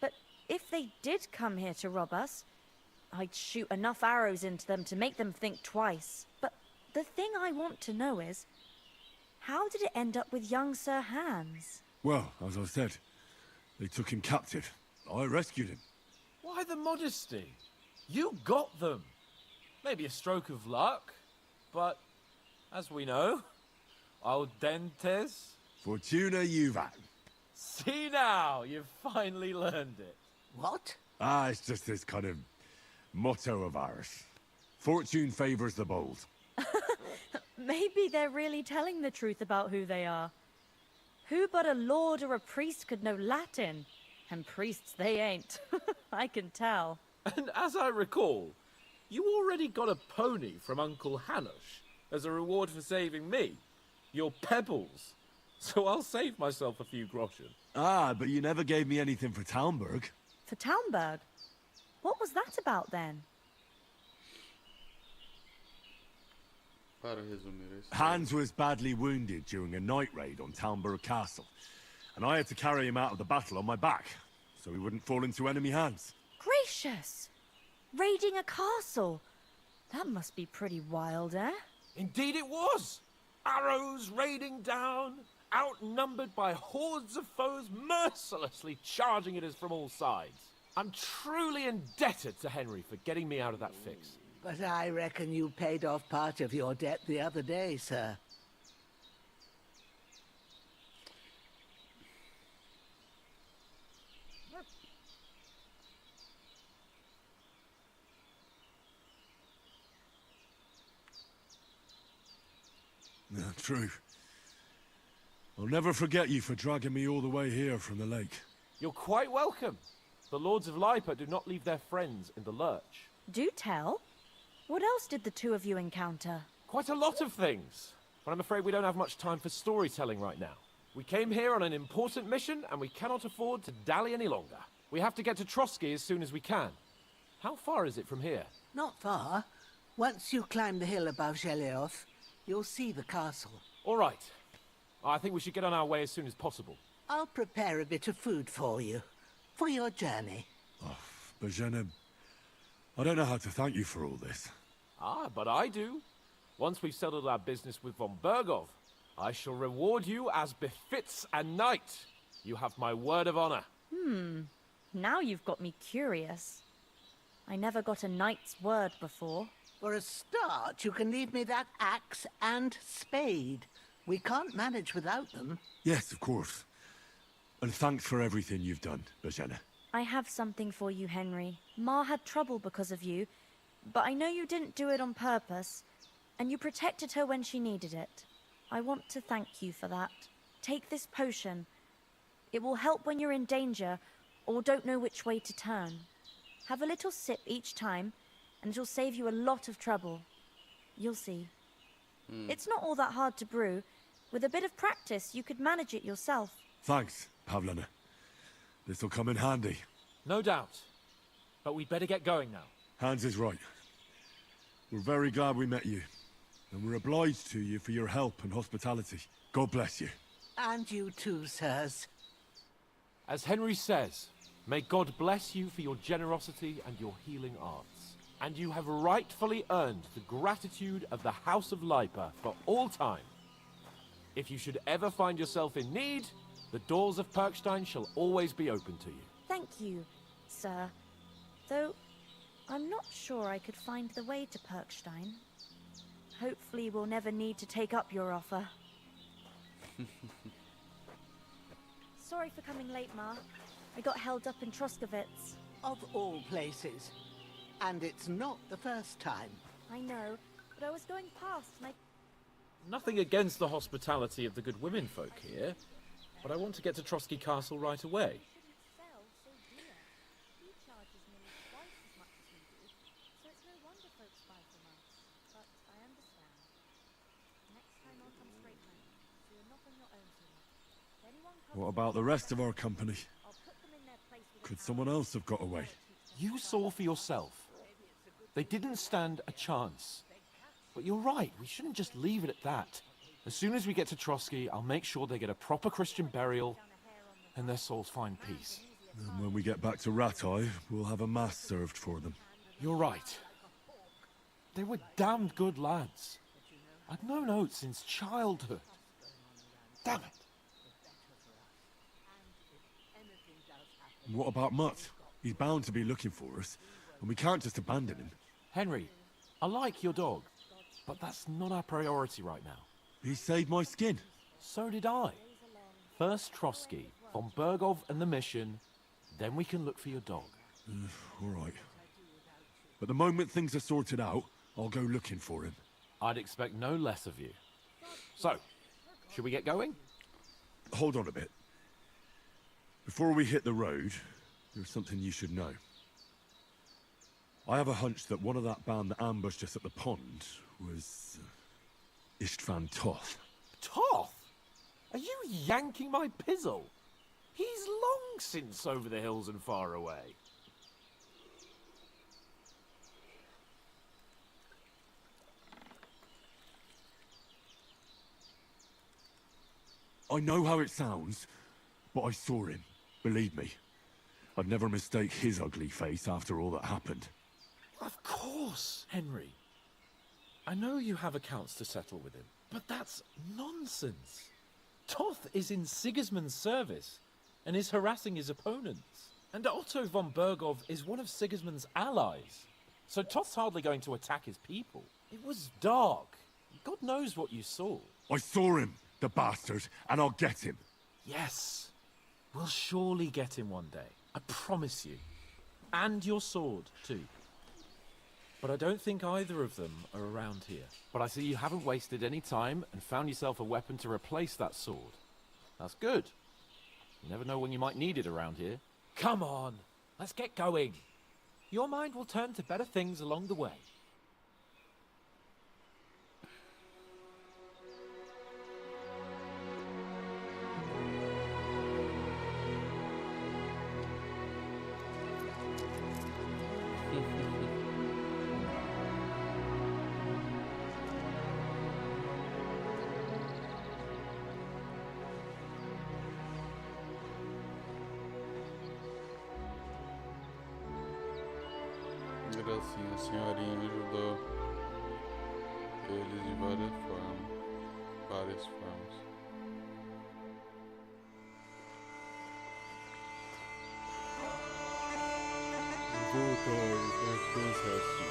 But if they did come here to rob us, I'd shoot enough arrows into them to make them think twice. But the thing I want to know is, how did it end up with young Sir Hans? Well, as I said, they took him captive. I rescued him. Why the modesty? You got them. Maybe a stroke of luck, but as we know, al dentes. Fortuna juvat. See now, you've finally learned it. What? It's just this kind of motto of ours. Fortune favors the bold. Maybe they're really telling the truth about who they are. Who but a lord or a priest could know Latin? And priests they ain't. I can tell. And as I recall, you already got a pony from Uncle Hanush as a reward for saving me. Your pebbles. So I'll save myself a few groschen. But you never gave me anything for Talmberg. For Talmberg? What was that about then? Para resumir isso. Hans was badly wounded during a night raid on Talmberg Castle, and I had to carry him out of the battle on my back, so he wouldn't fall into enemy hands. Gracious! Raiding a castle? That must be pretty wild, eh? Indeed it was! Arrows raining down, outnumbered by hordes of foes mercilessly charging at us from all sides. I'm truly indebted to Henry for getting me out of that fix. But I reckon you paid off part of your debt the other day, sir. True. I'll never forget you for dragging me all the way here from the lake. You're quite welcome. The Lords of Lipa do not leave their friends in the lurch. Do tell. What else did the two of you encounter? Quite a lot of things. But I'm afraid we don't have much time for storytelling right now. We came here on an important mission, and we cannot afford to dally any longer. We have to get to Trotsky as soon as we can. How far is it from here? Not far. Once you climb the hill above Geleoth, you'll see the castle. All right. I think we should get on our way as soon as possible. I'll prepare a bit of food for you, for your journey. Oh, Bajena, I don't know how to thank you for all this. But I do. Once we've settled our business with von Bergov, I shall reward you as befits a knight. You have my word of honor. Now you've got me curious. I never got a knight's word before. For a start, you can leave me that axe and spade. We can't manage without them. Yes, of course. And thanks for everything you've done, Bajena. I have something for you, Henry. Ma had trouble because of you, but I know you didn't do it on purpose, and you protected her when she needed it. I want to thank you for that. Take this potion. It will help when you're in danger or don't know which way to turn. Have a little sip each time, and it'll save you a lot of trouble. You'll see. It's not all that hard to brew. With a bit of practice, you could manage it yourself. Thanks, Pavlina. This'll come in handy. No doubt. But we'd better get going now. Hans is right. We're very glad we met you. And we're obliged to you for your help and hospitality. God bless you. And you too, sirs. As Henry says, may God bless you for your generosity and your healing arts. And you have rightfully earned the gratitude of the House of Lipa for all time. If you should ever find yourself in need, the doors of Perkstein shall always be open to you. Thank you, sir. Though, I'm not sure I could find the way to Perkstein. Hopefully we'll never need to take up your offer. Sorry for coming late, Ma. I got held up in Troskowitz. Of all places. And it's not the first time. I know, but I was going past and I... Nothing against the hospitality of the good women folk here, but I want to get to Trotsky Castle right away. sell so dear. He charges nearly twice as much as we do, so it's no wonder folks buy from us. But I understand. Next time I'll come straight home, so you're not on your own too much. If anyone comes What about the rest of our company? I'll put them in their place with Could someone else have got away? You saw for yourself. They didn't stand a chance. But you're right, we shouldn't just leave it at that. As soon as we get to Trotsky, I'll make sure they get a proper Christian burial and their souls find peace. And when we get back to Ratai, we'll have a mass served for them. You're right. They were damned good lads. I'd known Oates since childhood. Damn it. And what about Mutt? He's bound to be looking for us, and we can't just abandon him. Henry, I like your dog, but that's not our priority right now. He saved my skin. So did I. First Trotsky, von Bergov and the mission, then we can look for your dog. All right. But the moment things are sorted out, I'll go looking for him. I'd expect no less of you. So, should we get going? Hold on a bit. Before we hit the road, there's something you should know. I have a hunch that one of that band that ambushed us at the pond was Istvan Toth. Toth? Are you yanking my pizzle? He's long since over the hills and far away. I know how it sounds, but I saw him. Believe me. I'd never mistake his ugly face after all that happened. Of course, Henry. I know you have accounts to settle with him, but that's nonsense. Toth is in Sigismund's service and is harassing his opponents. And Otto von Bergov is one of Sigismund's allies. So Toth's hardly going to attack his people. It was dark. God knows what you saw. I saw him, the bastard, and I'll get him. Yes. We'll surely get him one day. I promise you. And your sword, too. But I don't think either of them are around here. But I see you haven't wasted any time and found yourself a weapon to replace that sword. That's good. You never know when you might need it around here. Come on, let's get going. Your mind will turn to better things along the way. Gracinha, a senhorinha ajudou eles de várias formas. Várias formas. Voltar a pensar assim.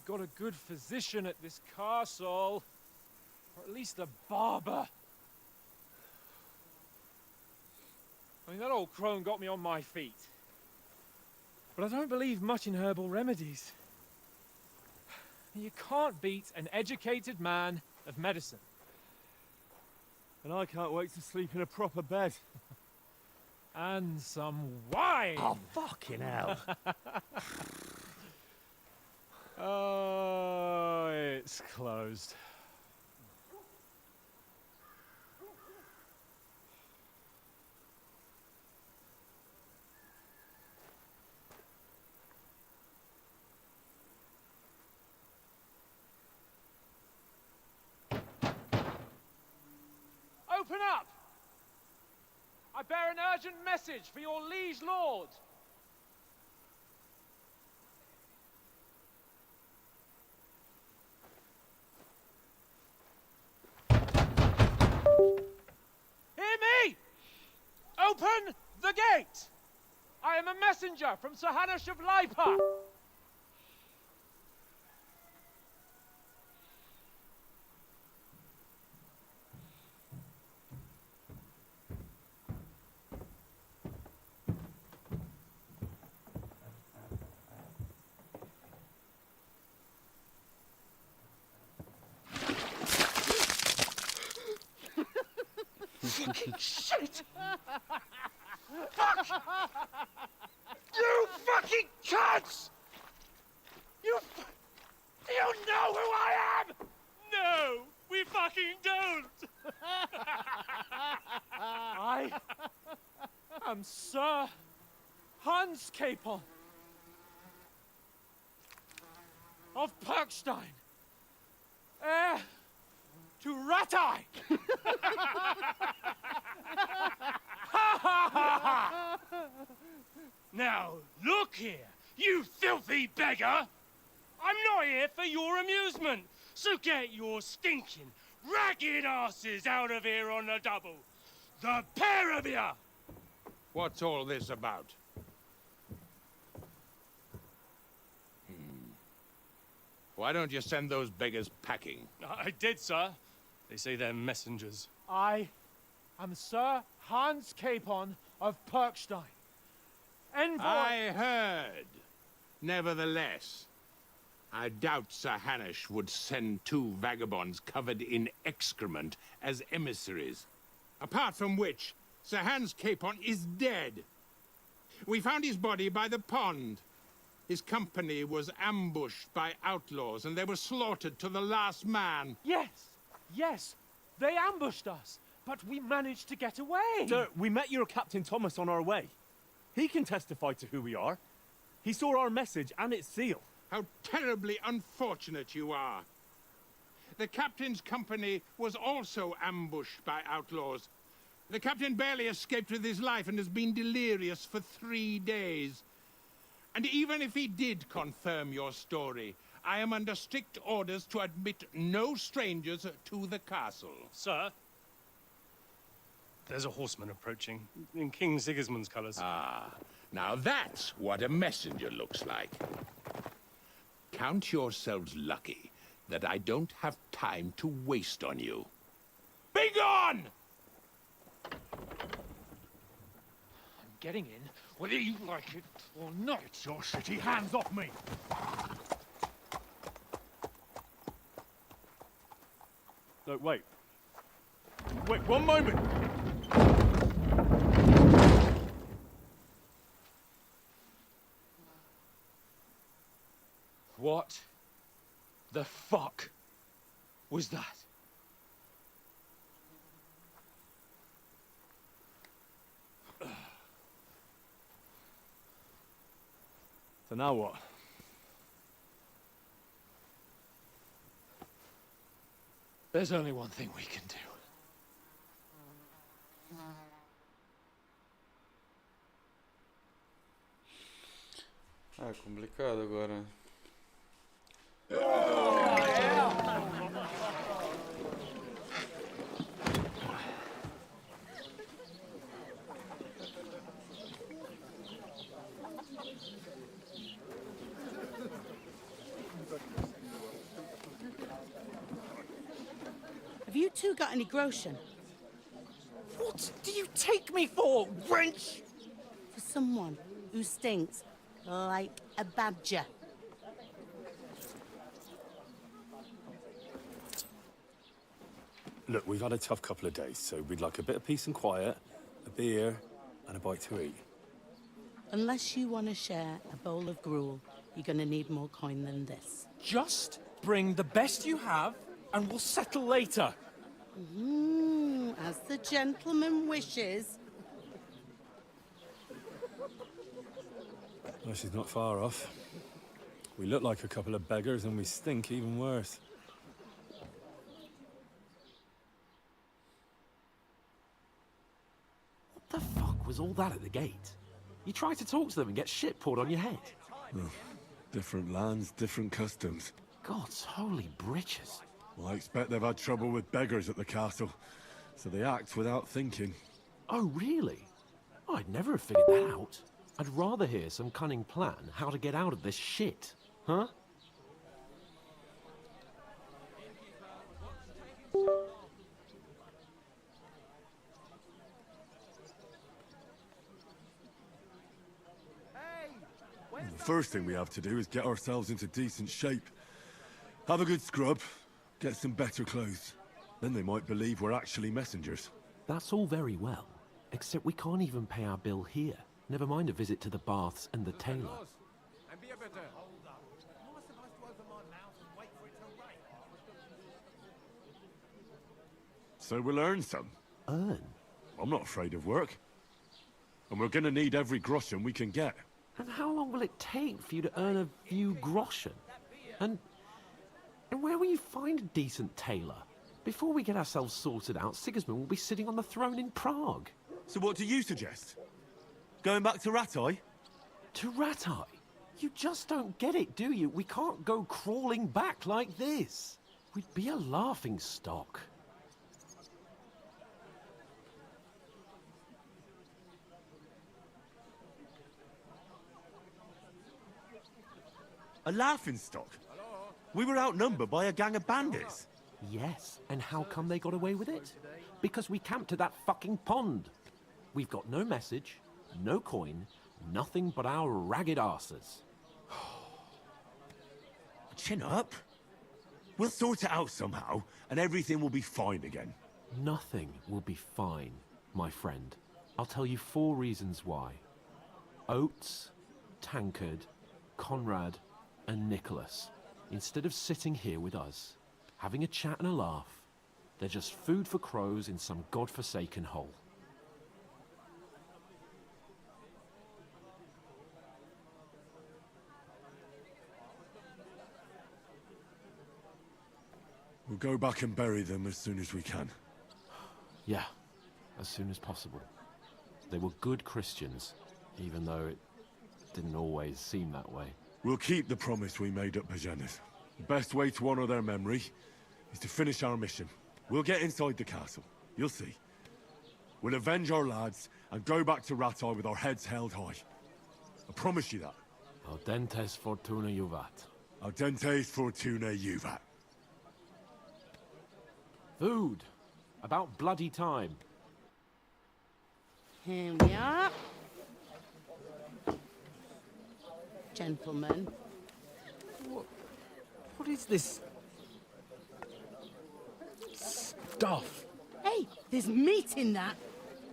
we've got a good physician at this castle. Or at least a barber. I mean, that old crone got me on my feet. But I don't believe much in herbal remedies. You can't beat an educated man of medicine. And I can't wait to sleep in a proper bed. And some wine! Oh, fucking hell. Oh, it's closed. Open up! I bear an urgent message for your liege lord. Hear me! Open the gate! I am a messenger from Sir Hanush of Lipa. Fucking shit! Fuck! You fucking cunts! You know who I am? No, we fucking don't. I am Sir Hans Capon of Perkstein, heir to Ratai. Now, look here, you filthy beggar! I'm not here for your amusement, so get your stinking, ragged asses out of here on the double. The pair of you! What's all this about? Why don't you send those beggars packing? I did, sir. They say they're messengers. I am Sir Hans Capon of Perkstein, envoy. I heard. Nevertheless, I doubt Sir Hanush would send two vagabonds covered in excrement as emissaries. Apart from which, Sir Hans Capon is dead. We found his body by the pond. His company was ambushed by outlaws, and they were slaughtered to the last man. Yes, they ambushed us, but we managed to get away. Sir, we met your Captain Thomas on our way. He can testify to who we are. He saw our message and its seal. How terribly unfortunate you are. The captain's company was also ambushed by outlaws. The captain barely escaped with his life and has been delirious for 3 days. And even if he did confirm your story, I am under strict orders to admit no strangers to the castle. Sir, there's a horseman approaching, in King Sigismund's colours. Ah, now that's what a messenger looks like. Count yourselves lucky that I don't have time to waste on you. Be gone! I'm getting in, whether you like it or not. Get your shitty hands off me! No, wait. Wait, one moment! What the fuck was that? So now what? There's only one thing we can do. Ah, é complicado agora. Have you two got any groschen? What do you take me for, wench? For someone who stinks like a badger. Look, we've had a tough couple of days, so we'd like a bit of peace and quiet, a beer, and a bite to eat. Unless you want to share a bowl of gruel, you're going to need more coin than this. Just bring the best you have, and we'll settle later. As the gentleman wishes. Well, she's not far off. We look like a couple of beggars, and we stink even worse. What the fuck was all that at the gate? You try to talk to them and get shit poured on your head. Well, different lands, different customs. God's holy britches. Well, I expect they've had trouble with beggars at the castle, so they act without thinking. Oh, really? I'd never have figured that out. I'd rather hear some cunning plan how to get out of this shit. Huh? The first thing we have to do is get ourselves into decent shape. Have a good scrub, get some better clothes. Then they might believe we're actually messengers. That's all very well, except we can't even pay our bill here. Never mind a visit to the baths and the tailor. So we'll earn some. Earn? I'm not afraid of work. And we're gonna need every groschen we can get. And how long will it take for you to earn a few groschen? And where will you find a decent tailor? Before we get ourselves sorted out, Sigismund will be sitting on the throne in Prague. So what do you suggest? Going back to Ratai? To Ratai? You just don't get it, do you? We can't go crawling back like this. We'd be a laughing stock. A laughingstock? We were outnumbered by a gang of bandits. Yes, and how come they got away with it? Because we camped at that fucking pond. We've got no message, no coin, nothing but our ragged arses. Chin up. We'll sort it out somehow, and everything will be fine again. Nothing will be fine, my friend. I'll tell you 4 reasons why. Oates, Tankard, Conrad, and Nicholas, instead of sitting here with us, having a chat and a laugh, they're just food for crows in some godforsaken hole. We'll go back and bury them as soon as we can. Yeah, as soon as possible. They were good Christians, even though it didn't always seem that way. We'll keep the promise we made at Bajena's. The best way to honor their memory is to finish our mission. We'll get inside the castle. You'll see. We'll avenge our lads and go back to Ratai with our heads held high. I promise you that. Audentes fortuna juvat. Audentes fortuna juvat. Food. About bloody time. Here we are. Gentlemen. What is this stuff? Hey, there's meat in that.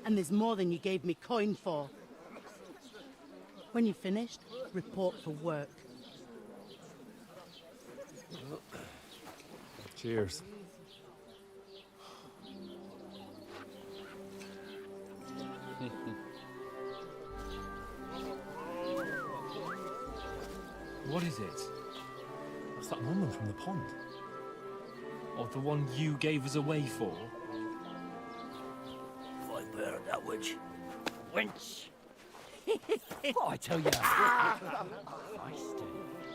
And there's more than you gave me coin for. When you're finished, report for work. Cheers. What is it? That's that woman from the pond. Or the one you gave us away for? Fight bear at that witch. Wench! Oh, I tell you.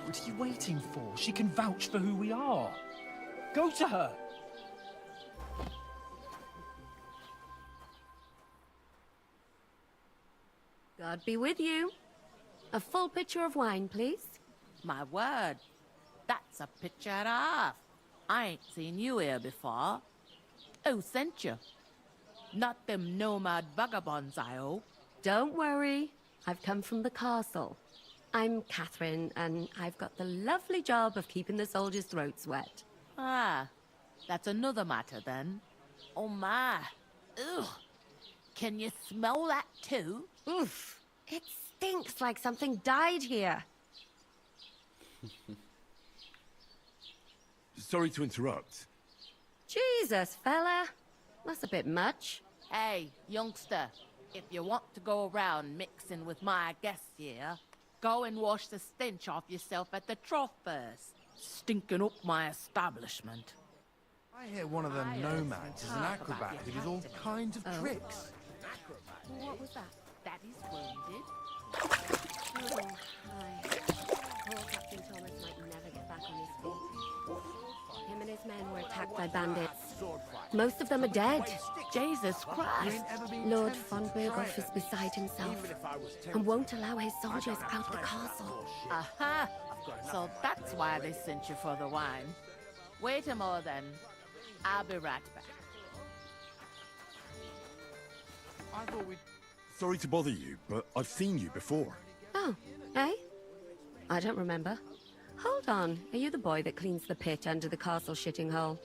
What are you waiting for? She can vouch for who we are. Go to her. God be with you. A full pitcher of wine, please. My word, that's a picture and a half. I ain't seen you here before. Who sent you? Not them nomad vagabonds, I hope. Don't worry. I've come from the castle. I'm Catherine, and I've got the lovely job of keeping the soldiers' throats wet. Ah, that's another matter then. Oh my. Ugh. Can you smell that too? Oof. It stinks like something died here. Sorry to interrupt. Jesus, fella. That's a bit much. Hey, youngster, if you want to go around mixing with my guests here, go and wash the stench off yourself at the trough first. Stinking up my establishment. I hear one of them nomads is an acrobat who does all kinds of tricks. What was that? That is wounded. Oh, hi. Poor Captain Thomas might never get back on his feet. Him and his men were attacked by bandits. Most of them are dead. Jesus Christ! Lord von Berghoff is beside himself and won't allow his soldiers out the castle. Aha! So that's why they sent you for the wine. Wait a moment then. I'll be right back. I thought we'd... Sorry to bother you, but I've seen you before. Oh, eh? I don't remember. Hold on, are you the boy that cleans the pit under the castle shitting hole?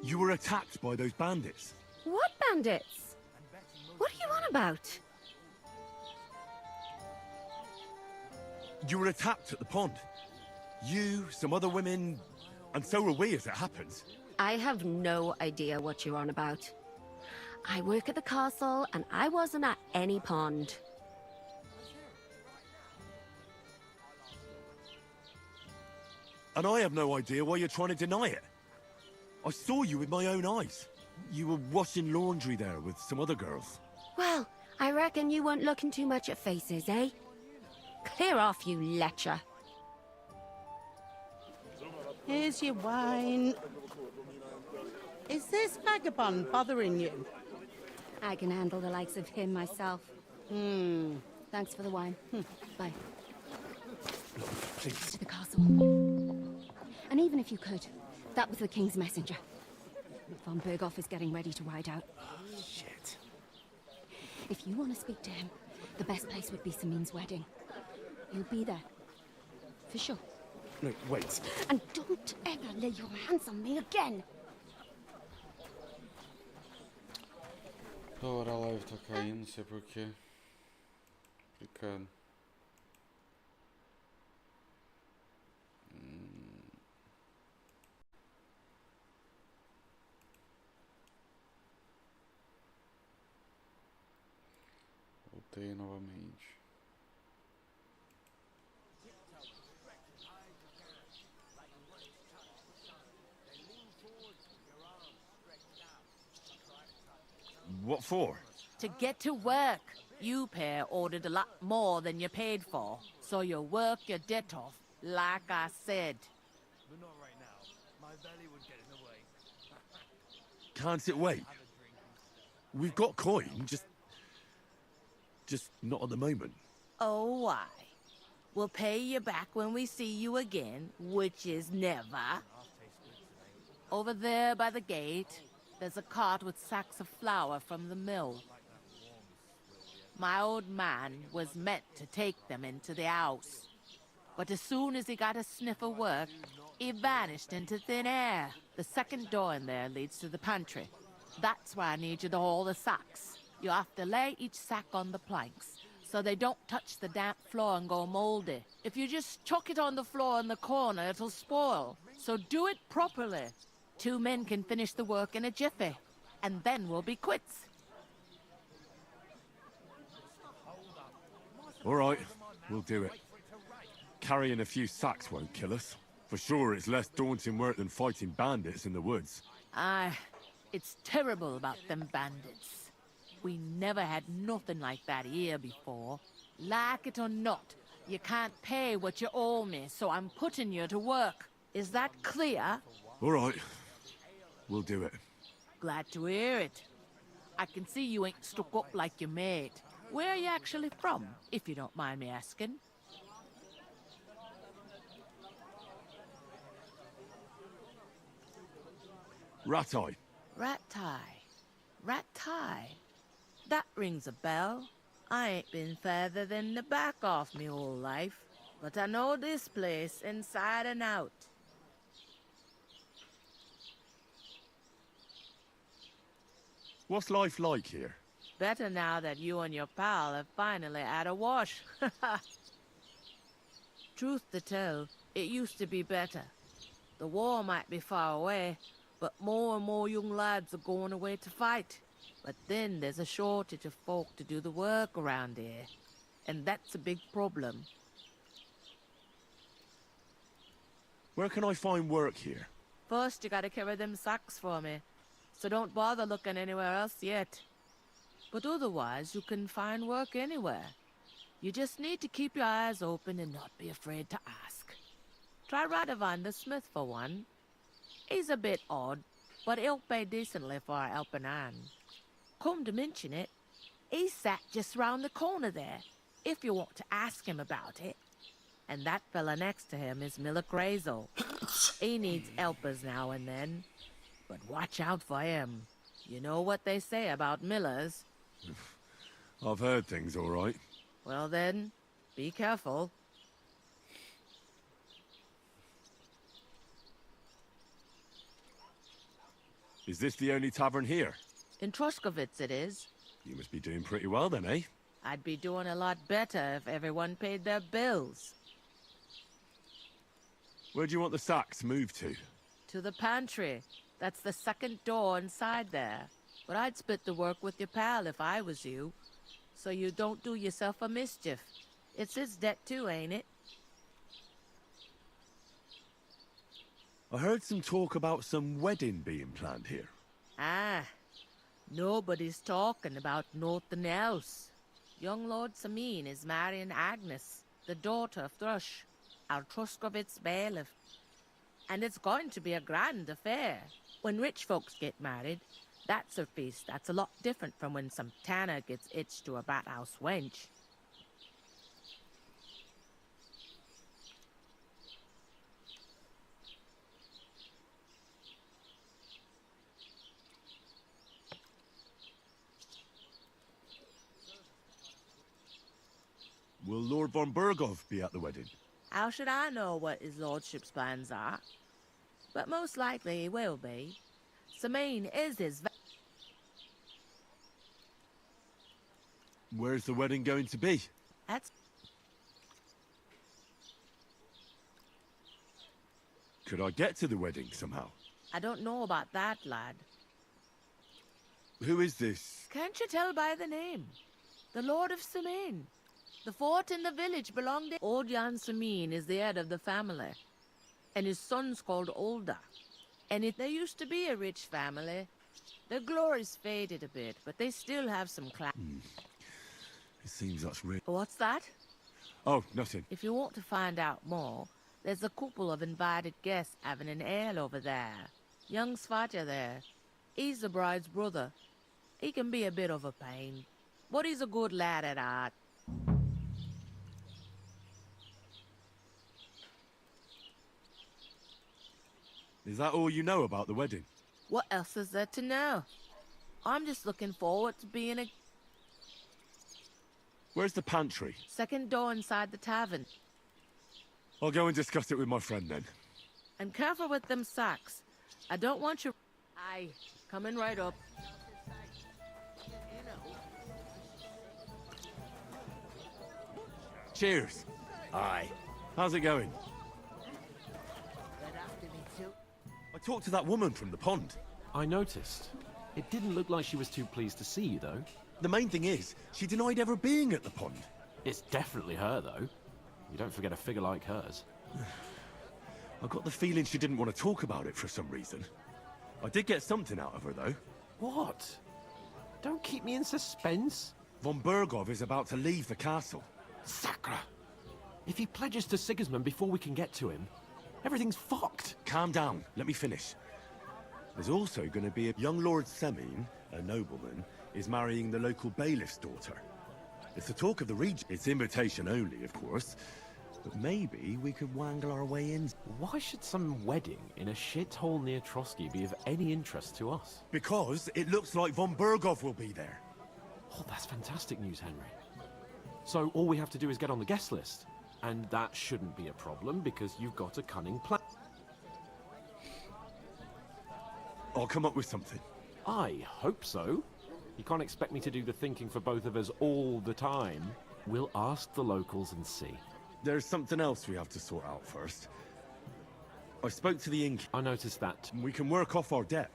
You were attacked by those bandits. What bandits? What are you on about? You were attacked at the pond. You, some other women, and so were we as it happens. I have no idea what you're on about. I work at the castle, and I wasn't at any pond. And I have no idea why you're trying to deny it. I saw you with my own eyes. You were washing laundry there with some other girls. Well, I reckon you weren't looking too much at faces, eh? Clear off, you lecher. Here's your wine. Is this vagabond bothering you? I can handle the likes of him myself. Thanks for the wine. Bye. Please. To the castle. And even if you could, that was the King's messenger. Von Berghoff is getting ready to ride out. Shit. If you want to speak to him, the best place would be Samin's wedding. You'll be there. For sure. No, wait. And don't ever lay your hands on me again! Toda hora a live tá caindo, não sei porquê. Complicado. Voltei novamente. What for? To get to work. You pair ordered a lot more than you paid for. So you work your debt off, like I said. But not right now. My belly would get in the way. Can't it wait? We've got coin, just not at the moment. Oh, why? We'll pay you back when we see you again, which is never. Over there by the gate, there's a cart with sacks of flour from the mill. My old man was meant to take them into the house. But as soon as he got a sniff of work, he vanished into thin air. The second door in there leads to the pantry. That's why I need you to haul the sacks. You have to lay each sack on the planks, so they don't touch the damp floor and go moldy. If you just chuck it on the floor in the corner, it'll spoil. So do it properly. 2 men can finish the work in a jiffy, and then we'll be quits. All right, we'll do it. Carrying a few sacks won't kill us. For sure, it's less daunting work than fighting bandits in the woods. Aye, it's terrible about them bandits. We never had nothing like that here before. Like it or not, you can't pay what you owe me, so I'm putting you to work. Is that clear? All right, we'll do it. Glad to hear it. I can see you ain't stuck up like your mate. Where are you actually from, if you don't mind me asking? Rat-eye. Rat-tie. Rat-tie. That rings a bell. I ain't been further than the back off me whole life, but I know this place inside and out. What's life like here? Better now that you and your pal have finally had a wash. Truth to tell, it used to be better. The war might be far away, but more and more young lads are going away to fight. But then there's a shortage of folk to do the work around here, and that's a big problem. Where can I find work here? First, you gotta carry them sacks for me, so don't bother looking anywhere else yet. But otherwise, you can find work anywhere. You just need to keep your eyes open and not be afraid to ask. Try Radovan the smith for one. He's a bit odd, but he'll pay decently for a helping hand. Come to mention it, he's sat just round the corner there, if you want to ask him about it. And that fella next to him is Miller Crazel. He needs helpers now and then, but watch out for him. You know what they say about Millers. I've heard things, all right. Well then, be careful. Is this the only tavern here? In Troskovitz it is. You must be doing pretty well then, eh? I'd be doing a lot better if everyone paid their bills. Where do you want the sacks moved to? To the pantry. That's the second door inside there. But I'd split the work with your pal if I was you. So you don't do yourself a mischief. It's his debt too, ain't it? I heard some talk about some wedding being planned here. Ah, nobody's talking about nothing else. Young Lord Samin is marrying Agnes, the daughter of Thrush, our Truskovitz bailiff. And it's going to be a grand affair. When rich folks get married, that's a feast that's a lot different from when some tanner gets hitched to a bat-house wench. Will Lord von Bergov be at the wedding? How should I know what his lordship's plans are? But most likely he will be. Samin is his... Where's the wedding going to be? That's... Could I get to the wedding somehow? I don't know about that, lad. Who is this? Can't you tell by the name? The Lord of Samin. The fort in the village belonged to... Old Jan Samin is the head of the family. And his son's called Olda. And they used to be a rich family. Their glory's faded a bit, but they still have some class. It seems that's real. What's that? Oh, nothing. If you want to find out more, there's a couple of invited guests having an ale over there. Young Svatja there. He's the bride's brother. He can be a bit of a pain, but he's a good lad at heart. Is that all you know about the wedding? What else is there to know? I'm just looking forward to being a... Where's the pantry? Second door inside the tavern. I'll go and discuss it with my friend then. And careful with them sacks. I don't want you... Aye, coming right up. Cheers. Aye. How's it going? I talked to that woman from the pond. I noticed. It didn't look like she was too pleased to see you, though. The main thing is, she denied ever being at the pond. It's definitely her, though. You don't forget a figure like hers. I got the feeling she didn't want to talk about it for some reason. I did get something out of her, though. What? Don't keep me in suspense. Von Bergov is about to leave the castle. Sacra! If he pledges to Sigismund before we can get to him, everything's fucked. Calm down. Let me finish. There's also going to be a young Lord Semin, a nobleman, is marrying the local bailiff's daughter. It's the talk of the region. It's invitation only, of course. But maybe we could wangle our way in. Why should some wedding in a shithole near Trotsky be of any interest to us? Because it looks like von Bergov will be there. Oh, that's fantastic news, Henry. So all we have to do is get on the guest list. And that shouldn't be a problem because you've got a cunning plan. I'll come up with something. I hope so. You can't expect me to do the thinking for both of us all the time. We'll ask the locals and see. There's something else we have to sort out first. I spoke to the inn. I noticed that. We can work off our debt.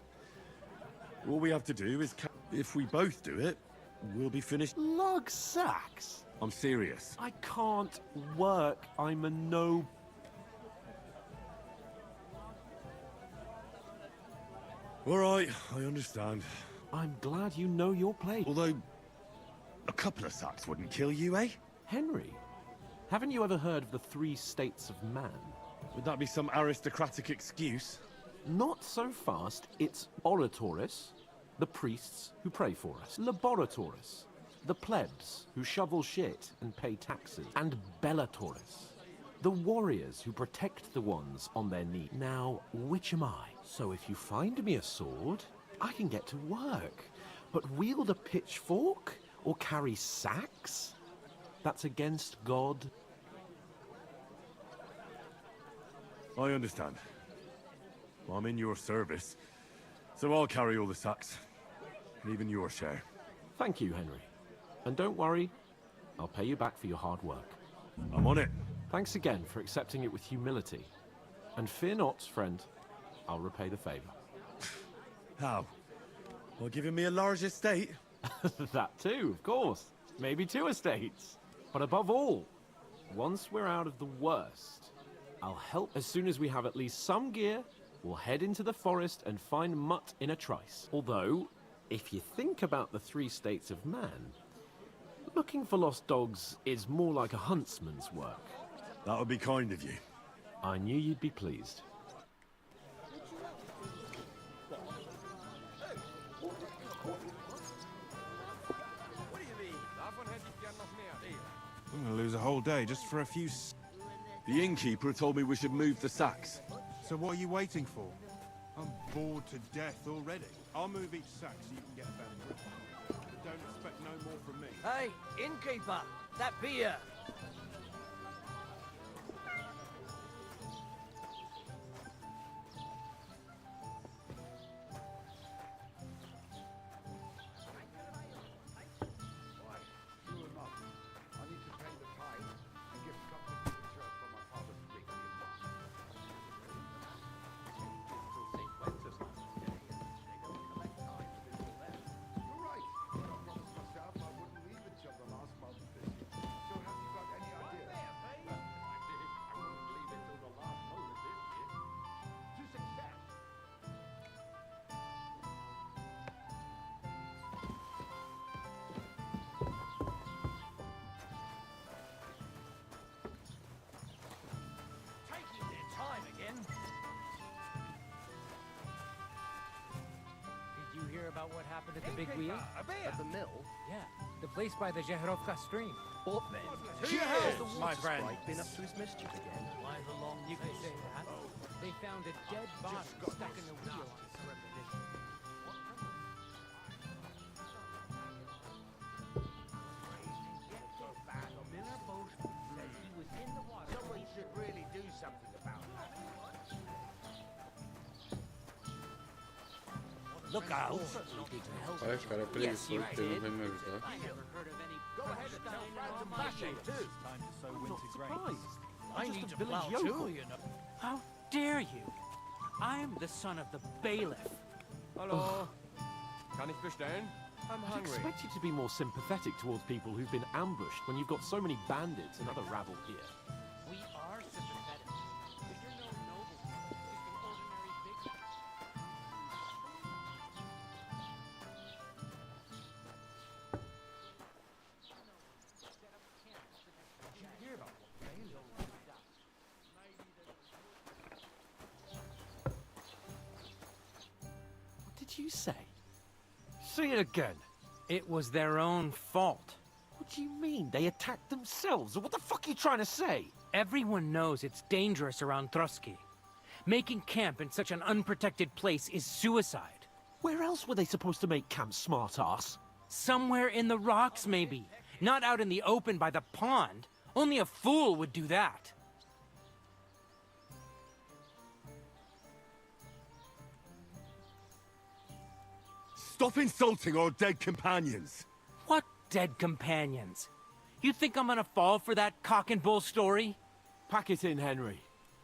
All we have to do is, if we both do it, we'll be finished. Lug sacks? I'm serious. I can't work. I'm a no... All right, I understand. I'm glad you know your place. Although, a couple of sacks wouldn't kill you, eh? Henry, haven't you ever heard of the 3 states of man? Would that be some aristocratic excuse? Not so fast. It's oratoris, the priests who pray for us. Laboratoris, the plebs who shovel shit and pay taxes. And bellatoris, the warriors who protect the ones on their knee. Now, which am I? So if you find me a sword, I can get to work. But wield a pitchfork or carry sacks? That's against God. I understand. I'm in your service, so I'll carry all the sacks. Even your share. Thank you, Henry. And don't worry, I'll pay you back for your hard work. I'm on it. Thanks again for accepting it with humility. And fear not, friend, I'll repay the favor. How? By giving me a large estate? That too, of course. Maybe 2 estates. But above all, once we're out of the worst, I'll help. As soon as we have at least some gear, we'll head into the forest and find Mutt in a trice. Although, if you think about the 3 states of man, looking for lost dogs is more like a huntsman's work. That would be kind of you. I knew you'd be pleased. I'm gonna lose a whole day just for a few... The innkeeper told me we should move the sacks. So what are you waiting for? I'm bored to death already. I'll move each sack so you can get a better grip. Don't expect no more from me. Hey, innkeeper, that beer. About what happened at the big wheel? At the mill? Yeah, the place by the Zheherovka stream. What then? Cheers, My friend. Been up to his mischief again? Why the long you can say that. They found a dead body stuck in the wheel on its repetition. Miller boast says he was in the water. Someone should really do something about that. Look out! Parece que era preguiçoso que ele não vai me ajudar. Go ahead and tell friends and bashing too. I'm not surprised. I need to plow too, you know. How dare you? I'm the son of the bailiff. Hello. Kann ich bestellen? I'm I'd hungry. expect you to be more sympathetic towards people who've been ambushed when you've got so many bandits and other rabble here. We are sympathetic. But you're no nobleman, just an ordinary victim. What did you say? Say it again. It was their own fault. What do you mean? They attacked themselves? Or what the fuck are you trying to say? Everyone knows it's dangerous around Trotsky. Making camp in such an unprotected place is suicide. Where else were they supposed to make camp, smart-ass? Somewhere in the rocks, maybe. Not out in the open by the pond. Only a fool would do that. Stop insulting our dead companions. What dead companions? You think I'm gonna fall for that cock and bull story? Pack it in, Henry.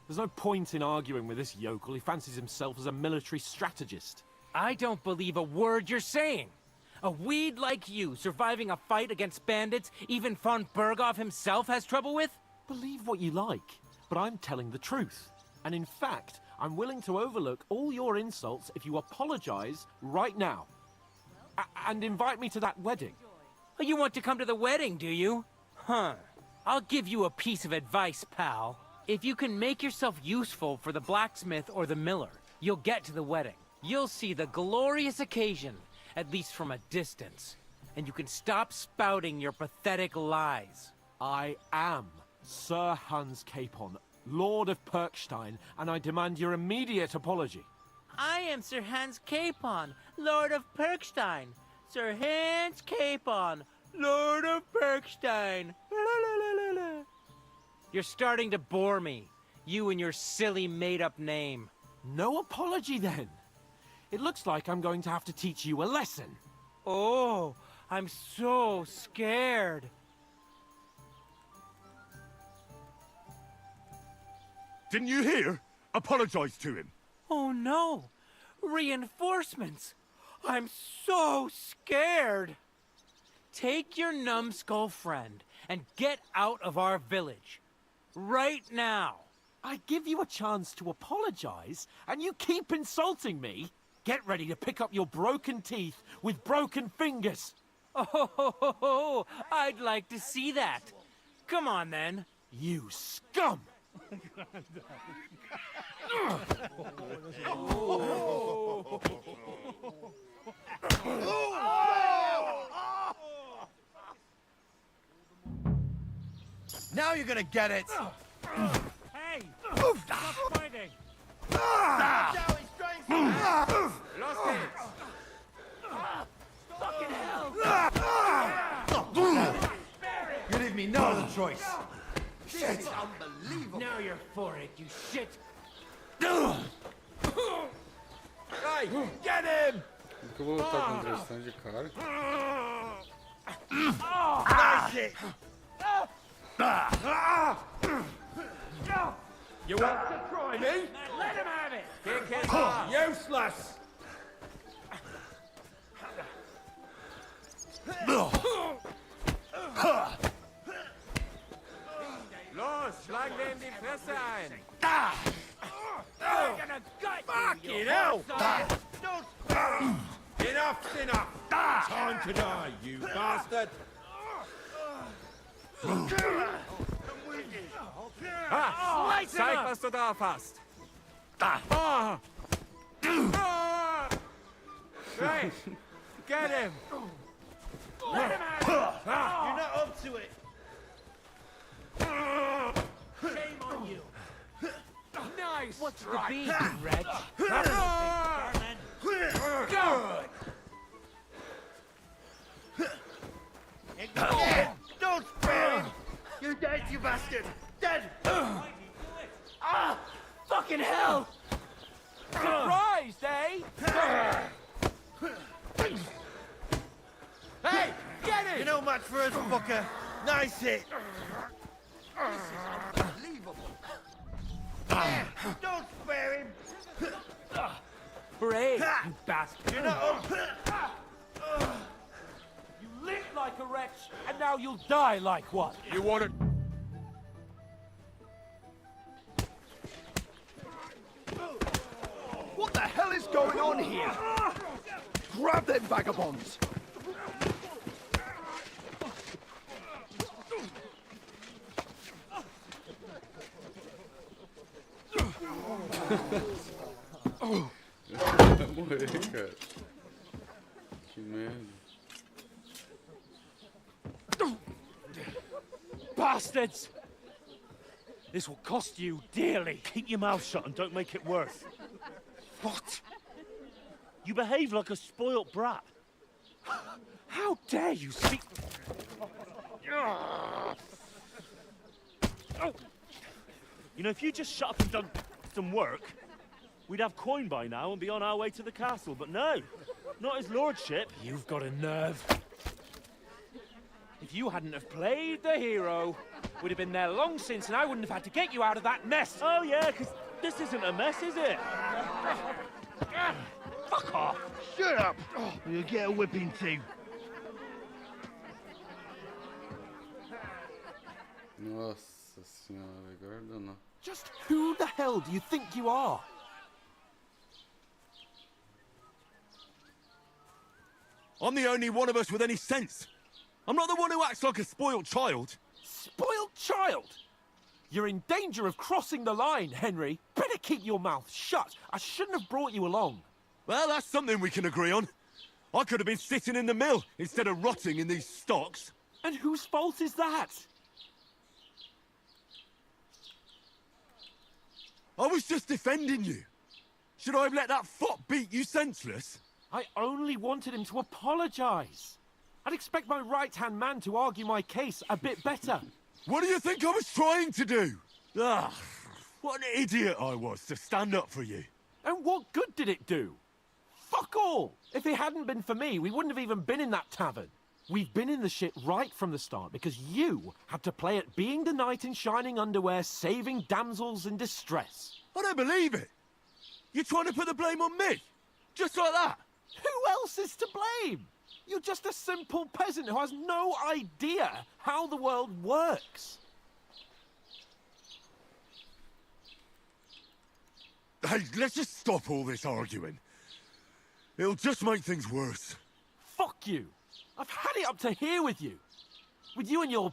There's no point in arguing with this yokel. He fancies himself as a military strategist. I don't believe a word you're saying. A weed like you surviving a fight against bandits even von Berghoff himself has trouble with? Believe what you like, but I'm telling the truth. And in fact, I'm willing to overlook all your insults if you apologize right now. And invite me to that wedding. Oh, you want to come to the wedding, do you? Huh. I'll give you a piece of advice, pal. If you can make yourself useful for the blacksmith or the miller, you'll get to the wedding. You'll see the glorious occasion, at least from a distance. And you can stop spouting your pathetic lies. I am Sir Hans Capon, Lord of Perkstein, and I demand your immediate apology. I am Sir Hans Capon, Lord of Perkstein. Sir Hans Capon, Lord of Perkstein. You're starting to bore me. You and your silly made-up name. No apology, then. It looks like I'm going to have to teach you a lesson. Oh, I'm so scared. Didn't you hear? Apologize to him. Oh no! Reinforcements! I'm so scared! Take your numbskull friend and get out of our village. Right now! I give you a chance to apologize, and you keep insulting me? Get ready to pick up your broken teeth with broken fingers. Oh, I'd like to see that. Come on, then. You scum! Now you're gonna get it! Hey! Stop fighting! Lost it! Fucking hell! You leave me no other choice. Shit! Now you're for it, you shit! Hey, get him! Nunca vou lutar contra esse tanto de cara. Nice it! You want to try me? Let him have it! Kick his ass! Useless! Los, schlag dem die Fresse ein! I'm gonna gut you, Fucking hell! Enough's enough! Time to die, you bastard! Zeig, was du drauf hast! Hey, get him! Let him have it! You're not up to it! Shame on you! Nice! What's the beat, you wretch? Don't spare him! You're dead, you bastard! Dead! Fucking hell! Surprised, eh? Hey! Get it! You're no match for us, fucker! Nice hit! Unbelievable! Don't spare him! Brave, you bastard! You're not up! You lived like a wretch, and now you'll die like one. You want it? What the hell is going on here? Grab them vagabonds! Vai morrer, cara. Que merda. Bastards! This will cost you dearly. Keep your mouth shut and don't make it worse. What? You behave like a spoilt brat. How dare you speak... Oh. You know, if you just shut up and done some work, we'd have coin by now and be on our way to the castle, but no, not his lordship. You've got a nerve. If you hadn't have played the hero, we'd have been there long since and I wouldn't have had to get you out of that mess. Oh yeah, because this isn't a mess, is it? Fuck off. Shut up! You'll get a whipping too. Nossa senhora, guarda não. Just who the hell do you think you are? I'm the only one of us with any sense. I'm not the one who acts like a spoiled child. Spoiled child? You're in danger of crossing the line, Henry. Better keep your mouth shut. I shouldn't have brought you along. Well, that's something we can agree on. I could have been sitting in the mill instead of rotting in these stocks. And whose fault is that? I was just defending you. Should I have let that fop beat you senseless? I only wanted him to apologise. I'd expect my right-hand man to argue my case a bit better. What do you think I was trying to do? Ah, what an idiot I was to stand up for you. And what good did it do? Fuck all! If it hadn't been for me, we wouldn't have even been in that tavern. We've been in the shit right from the start because you had to play at being the knight in shining underwear, saving damsels in distress. I don't believe it. You're trying to put the blame on me? Just like that? Who else is to blame? You're just a simple peasant who has no idea how the world works. Hey, let's just stop all this arguing. It'll just make things worse. Fuck you. I've had it up to here with you. With you and your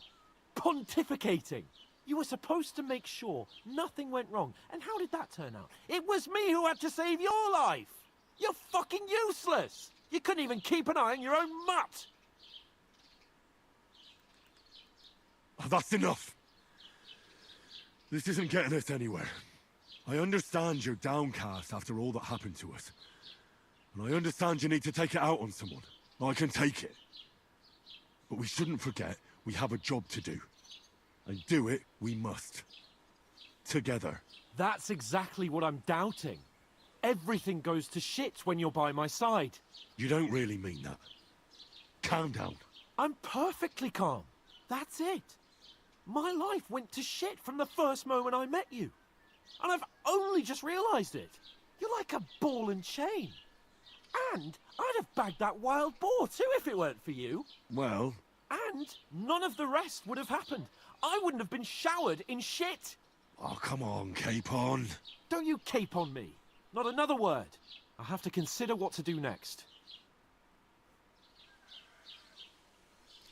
pontificating. You were supposed to make sure nothing went wrong. And how did that turn out? It was me who had to save your life. You're fucking useless. You couldn't even keep an eye on your own mutt. Oh, that's enough. This isn't getting us anywhere. I understand you're downcast after all that happened to us. And I understand you need to take it out on someone. I can take it. But we shouldn't forget we have a job to do. And do it we must. Together. That's exactly what I'm doubting. Everything goes to shit when you're by my side. You don't really mean that. Calm down. I'm perfectly calm. That's it. My life went to shit from the first moment I met you. And I've only just realised it. You're like a ball and chain. And I'd have bagged that wild boar too if it weren't for you. Well... And none of the rest would have happened. I wouldn't have been showered in shit. Oh, come on, Capon. Don't you cape on me. Not another word. I have to consider what to do next.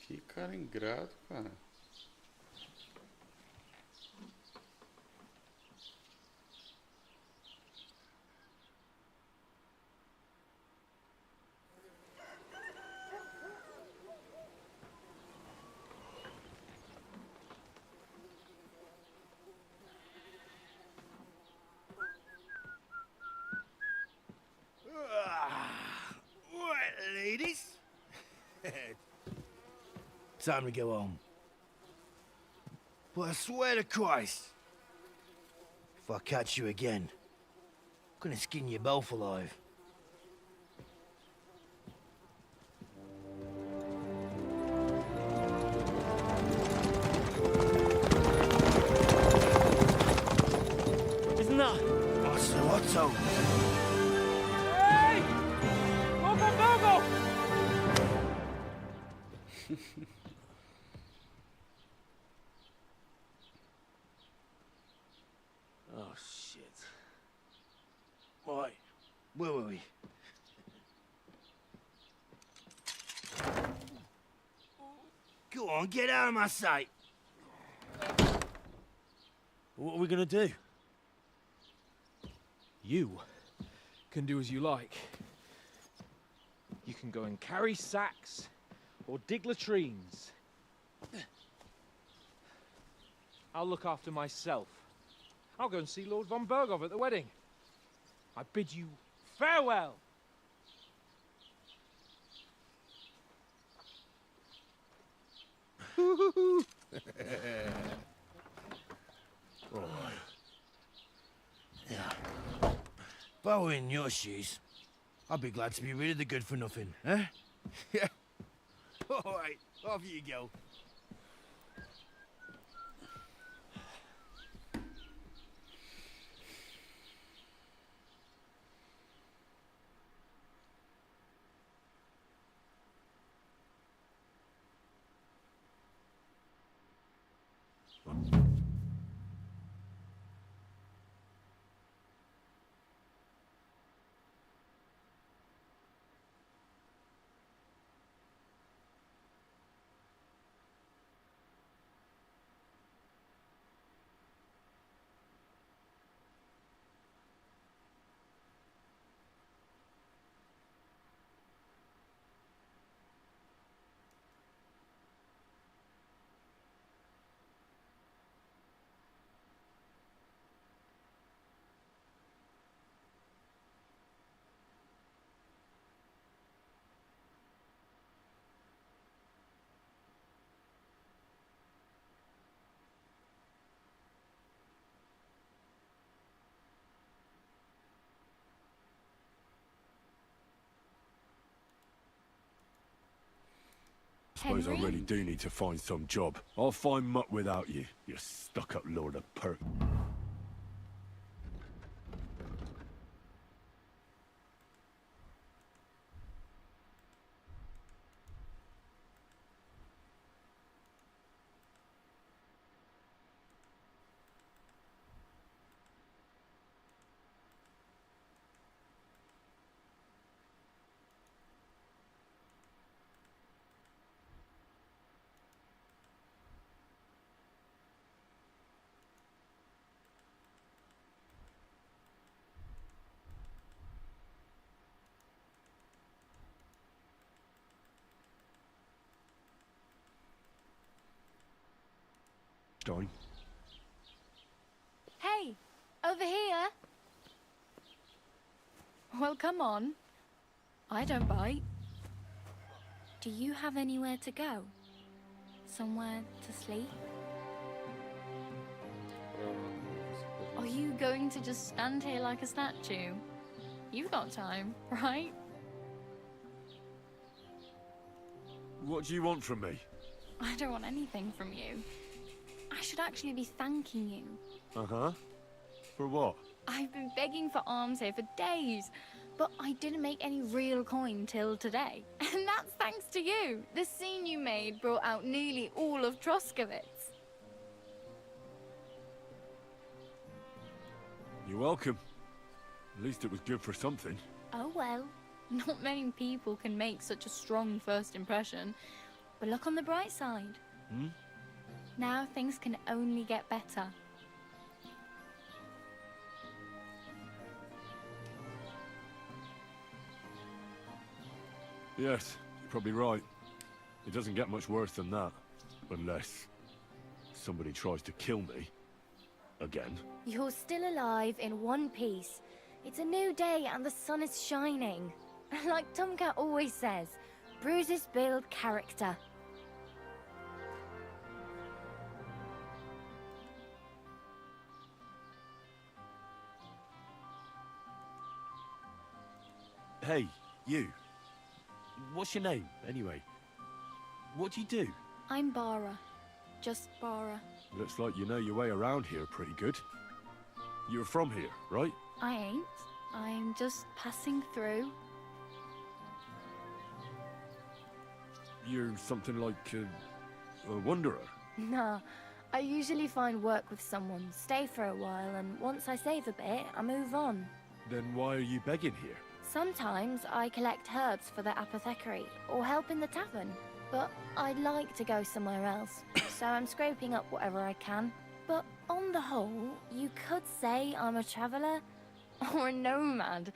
Que cara ingrato, cara. Ladies? Time to go home. But I swear to Christ, if I catch you again, I'm gonna skin you both alive. Isn't that? Otto. Hey! Go! Oh, shit. Right, where were we? Go on, get out of my sight. What are we gonna do? You can do as you like. You can go and carry sacks or dig latrines. I'll look after myself. I'll go and see Lord von Berghoff at the wedding. I bid you farewell. Yeah. If I were in your shoes, I'd be glad to be rid of the good-for-nothing, eh? Yeah. All right, off you go. I suppose I Henry? really do need to find some job. I'll find mutt without you, you stuck-up lord of perk. Stein. Hey, over here. Well, come on. I don't bite. Do you have anywhere to go? Somewhere to sleep? Are you going to just stand here like a statue? You've got time, right? What do you want from me? I don't want anything from you. I should actually be thanking you. Uh-huh. For what? I've been begging for alms here for days, but I didn't make any real coin till today. And that's thanks to you. The scene you made brought out nearly all of Troskowitz. You're welcome. At least it was good for something. Oh well, not many people can make such a strong first impression. But look on the bright side. Hmm? Now things can only get better. Yes, you're probably right. It doesn't get much worse than that. Unless somebody tries to kill me. Again. You're still alive in one piece. It's a new day and the sun is shining. Like Tomcat always says, bruises build character. Hey, you. What's your name, anyway? What do you do? I'm Bara. Just Bara. Looks like you know your way around here pretty good. You're from here, right? I ain't. I'm just passing through. You're something like a wanderer. Nah, I usually find work with someone, stay for a while, and once I save a bit, I move on. Then why are you begging here? Sometimes I collect herbs for the apothecary, or help in the tavern. But I'd like to go somewhere else, so I'm scraping up whatever I can. But on the whole, you could say I'm a traveller, or a nomad.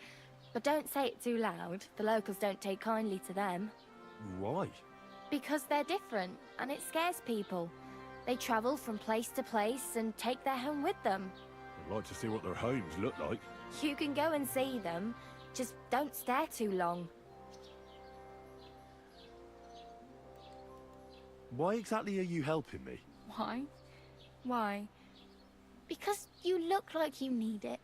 But don't say it too loud, the locals don't take kindly to them. Why? Because they're different, and it scares people. They travel from place to place and take their home with them. I'd like to see what their homes look like. You can go and see them, just don't stare too long. Why exactly are you helping me? Why? Why? Because you look like you need it.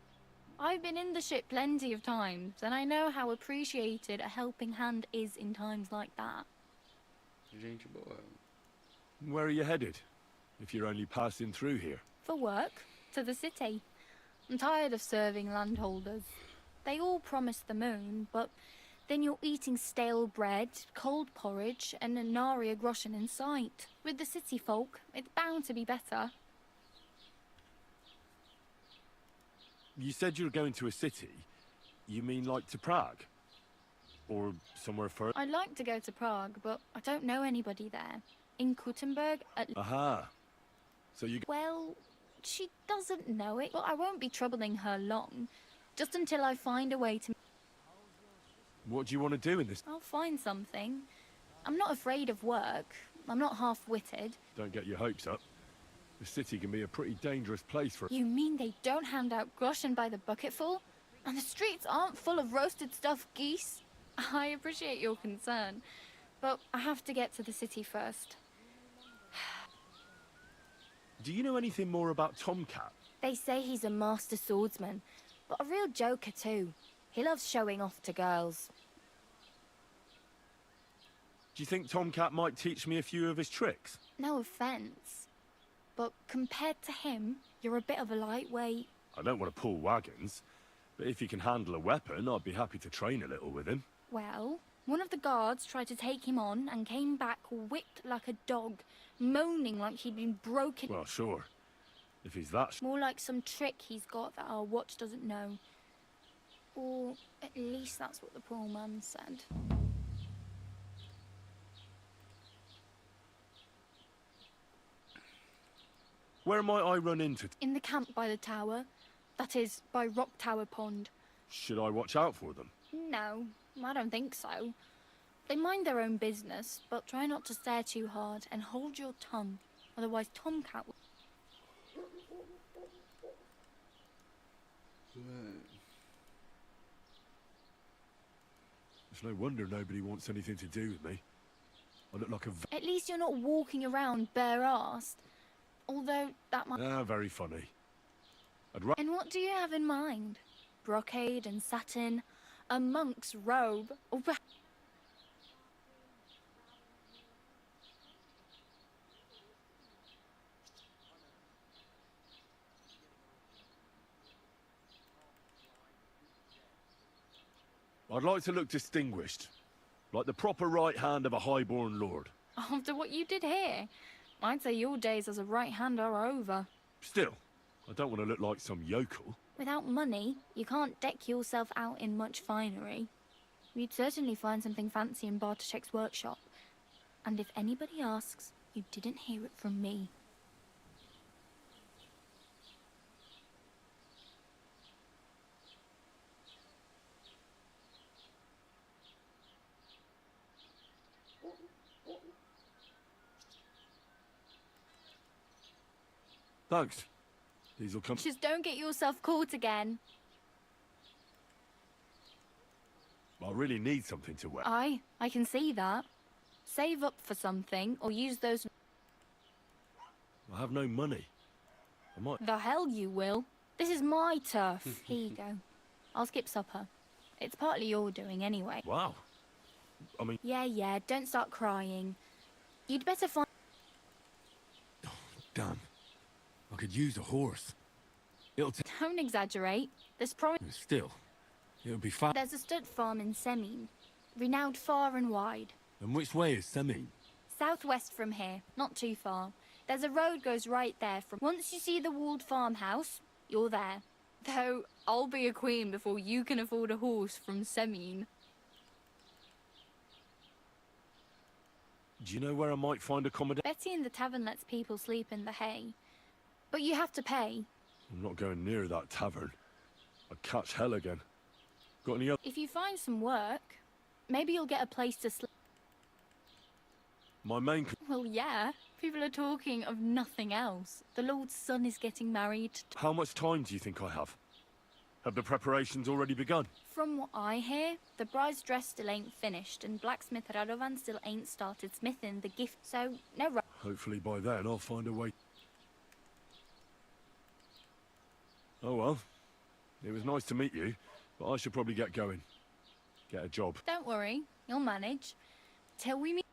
I've been in the ship plenty of times, and I know how appreciated a helping hand is in times like that. Gente boa. Where are you headed? If you're only passing through here. For work, to the city. I'm tired of serving landholders. They all promise the moon, but then you're eating stale bread, cold porridge, and a nary a groschen in sight. With the city folk, it's bound to be better. You said you're going to a city. You mean like to Prague? Or somewhere further? I'd like to go to Prague, but I don't know anybody there. In Kuttenberg, at... Aha. So you... Well, she doesn't know it, but I won't be troubling her long. Just until I find a way to... What do you want to do in this? I'll find something. I'm not afraid of work. I'm not half-witted. Don't get your hopes up. The city can be a pretty dangerous place for... You mean they don't hand out groschen by the bucketful? And the streets aren't full of roasted stuffed geese? I appreciate your concern, but I have to get to the city first. Do you know anything more about Tomcat? They say he's a master swordsman, but a real joker too. He loves showing off to girls. Do you think Tomcat might teach me a few of his tricks? No offence, but compared to him, you're a bit of a lightweight. I don't want to pull wagons, but if he can handle a weapon, I'd be happy to train a little with him. Well, one of the guards tried to take him on and came back whipped like a dog, moaning like he'd been broken. Well, sure. If he's that... More like some trick he's got that our watch doesn't know. Or at least that's what the poor man said. Where might I run into? In the camp by the tower. That is, by Rock Tower Pond. Should I watch out for them? No, I don't think so. They mind their own business, but try not to stare too hard and hold your tongue. Otherwise Tomcat will... It's no wonder nobody wants anything to do with me. I look like a... At least you're not walking around bare-assed. Although that might... Ah, very funny. And what do you have in mind? Brocade and satin? A monk's robe? Or I'd like to look distinguished. Like the proper right hand of a highborn lord. after what you did here, I'd say your days as a right-hander are over. Still, I don't want to look like some yokel. Without money, you can't deck yourself out in much finery. You'd certainly find something fancy in Bartoszek's workshop. And if anybody asks, you didn't hear it from me. Thanks. These'll come... Just don't get yourself caught again. I really need something to wear. I can see that. Save up for something, or use those... I have no money. I might... The hell you will. This is my turf. Here you go. I'll skip supper. It's partly your doing anyway. Wow. I mean... Yeah, don't start crying. You'd better find... Oh, damn. I could use a horse. It'll take... Don't exaggerate. There's probably... Still, it'll be fine. There's a stud farm in Semin, renowned far and wide. And which way is Semin? Southwest from here, not too far. There's a road goes right there from... Once you see the walled farmhouse, you're there. Though, I'll be a queen before you can afford a horse from Semin. Do you know where I might find accommodation? Betty in the tavern lets people sleep in the hay. But you have to pay. I'm not going near that tavern. I'd catch hell again. Got any other... If you find some work, maybe you'll get a place to sleep. My main... Well, yeah. People are talking of nothing else. The Lord's son is getting married. How much time do you think I have? Have the preparations already begun? From what I hear, the bride's dress still ain't finished, and blacksmith Radovan still ain't started smithing the gift, so no rush. Hopefully by then I'll find a way. Oh well. It was nice to meet you, but I should probably get going. Get a job. Don't worry, you'll manage. Till we meet.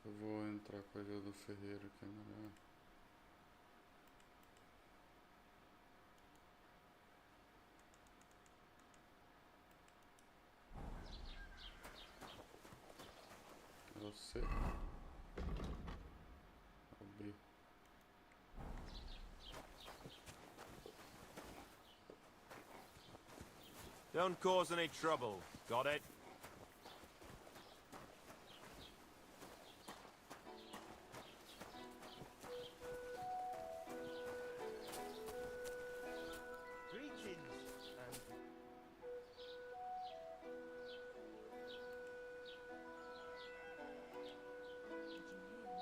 Eu vou entrar com a ilha do ferreiro, que é melhor. Você. B. Don't cause any trouble. Got it?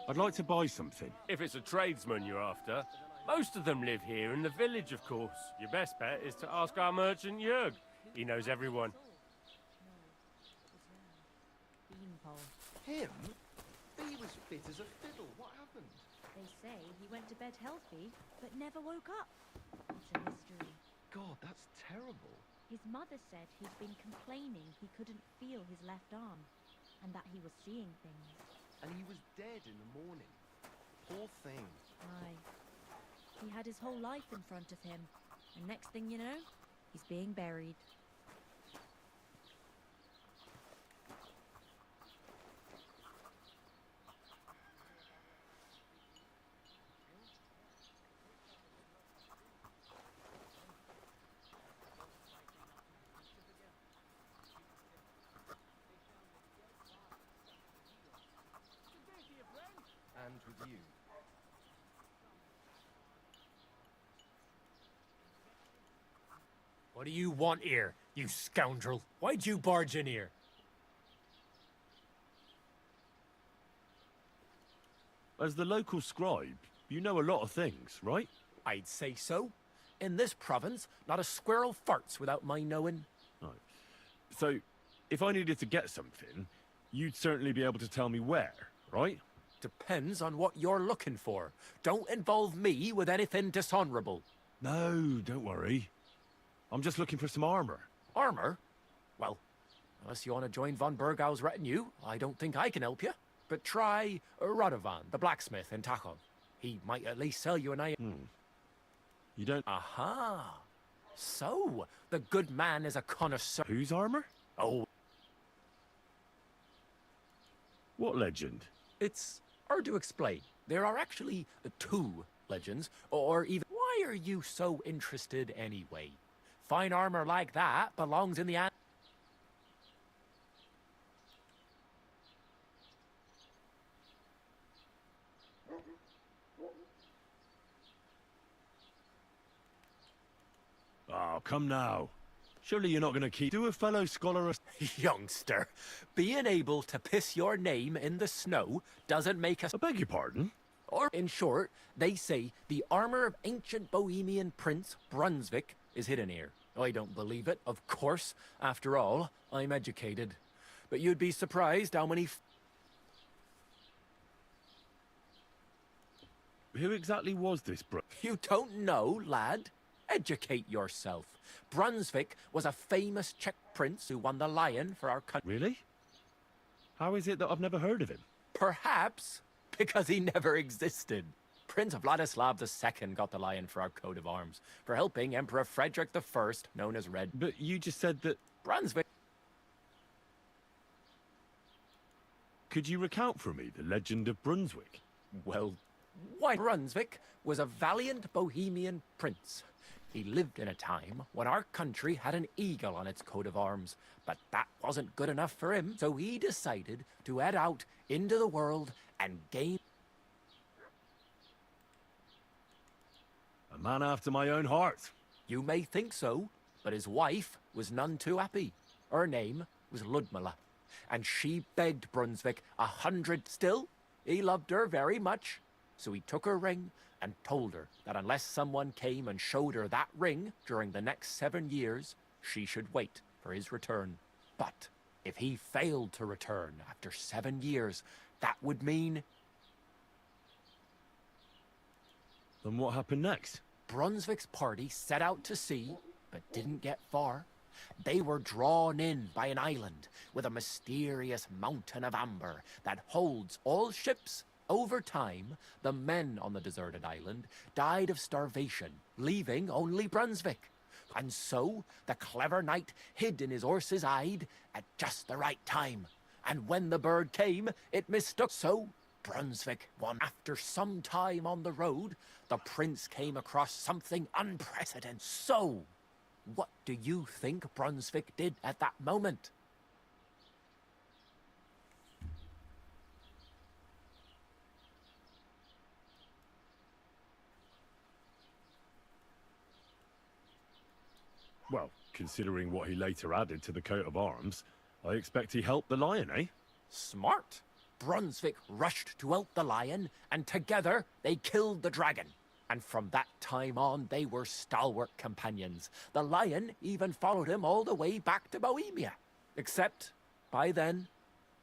I'd like to buy something. If it's a tradesman you're after, most of them live here in the village, of course. Your best bet is to ask our merchant Jörg. He knows everyone. Him? He was fit as a fiddle. What happened? They say he went to bed healthy, but never woke up. It's a mystery. God, that's terrible. His mother said he'd been complaining he couldn't feel his left arm, and that he was seeing things. And he was dead in the morning. Poor thing. Aye. He had his whole life in front of him, and next thing you know, he's being buried. And with you. What do you want here, you scoundrel? Why'd you barge in here? As the local scribe, you know a lot of things, right? I'd say so. In this province, not a squirrel farts without my knowing. Right. So, if I needed to get something, you'd certainly be able to tell me where, right? Depends on what you're looking for. Don't involve me with anything dishonorable. No, don't worry. I'm just looking for some armor. Armor? Well, unless you want to join von Burgau's retinue, I don't think I can help you. But try Radovan, the blacksmith in Tachon. He might at least sell you an iron. You don't... Aha! So, the good man is a connoisseur. Whose armor? Oh. What legend? It's hard to explain. There are actually two legends, or even... Why are you so interested anyway? Fine armor like that belongs in the... Oh, come now. Surely you're not going to keep... Do a fellow scholar a... Youngster, being able to piss your name in the snow doesn't make us... I beg your pardon? Or, in short, they say the armor of ancient Bohemian Prince Brunswick is hidden here. I don't believe it, of course. After all, I'm educated. But you'd be surprised how many... Who exactly was this You don't know, lad? Educate yourself. Brunswick was a famous Czech prince who won the lion for our country. Really? How is it that I've never heard of him? Perhaps because he never existed. Prince Vladislav II got the lion for our coat of arms for helping Emperor Frederick I, known as Red. But you just said that... Brunswick... Could you recount for me the legend of Brunswick? Well, why? Brunswick was a valiant Bohemian prince. He lived in a time when our country had an eagle on its coat of arms, but that wasn't good enough for him, so he decided to head out into the world and gain... A man after my own heart. You may think so, but his wife was none too happy. Her name was Ludmilla, and she begged Brunswick 100... Still, he loved her very much, so he took her ring and told her that unless someone came and showed her that ring during the next 7 years, she should wait for his return. But if he failed to return after 7 years, that would mean... Then what happened next? Brunswick's party set out to sea, but didn't get far. They were drawn in by an island with a mysterious mountain of amber that holds all ships. Over time, the men on the deserted island died of starvation, leaving only Brunswick. And so, the clever knight hid in his horse's hide at just the right time. And when the bird came, it mistook. So, Brunswick won. After some time on the road, the prince came across something unprecedented. So, what do you think Brunswick did at that moment? Well, considering what he later added to the coat of arms, I expect he helped the lion, eh? Smart. Brunswick rushed to help the lion, and together they killed the dragon. And from that time on, they were stalwart companions. The lion even followed him all the way back to Bohemia. Except, by then,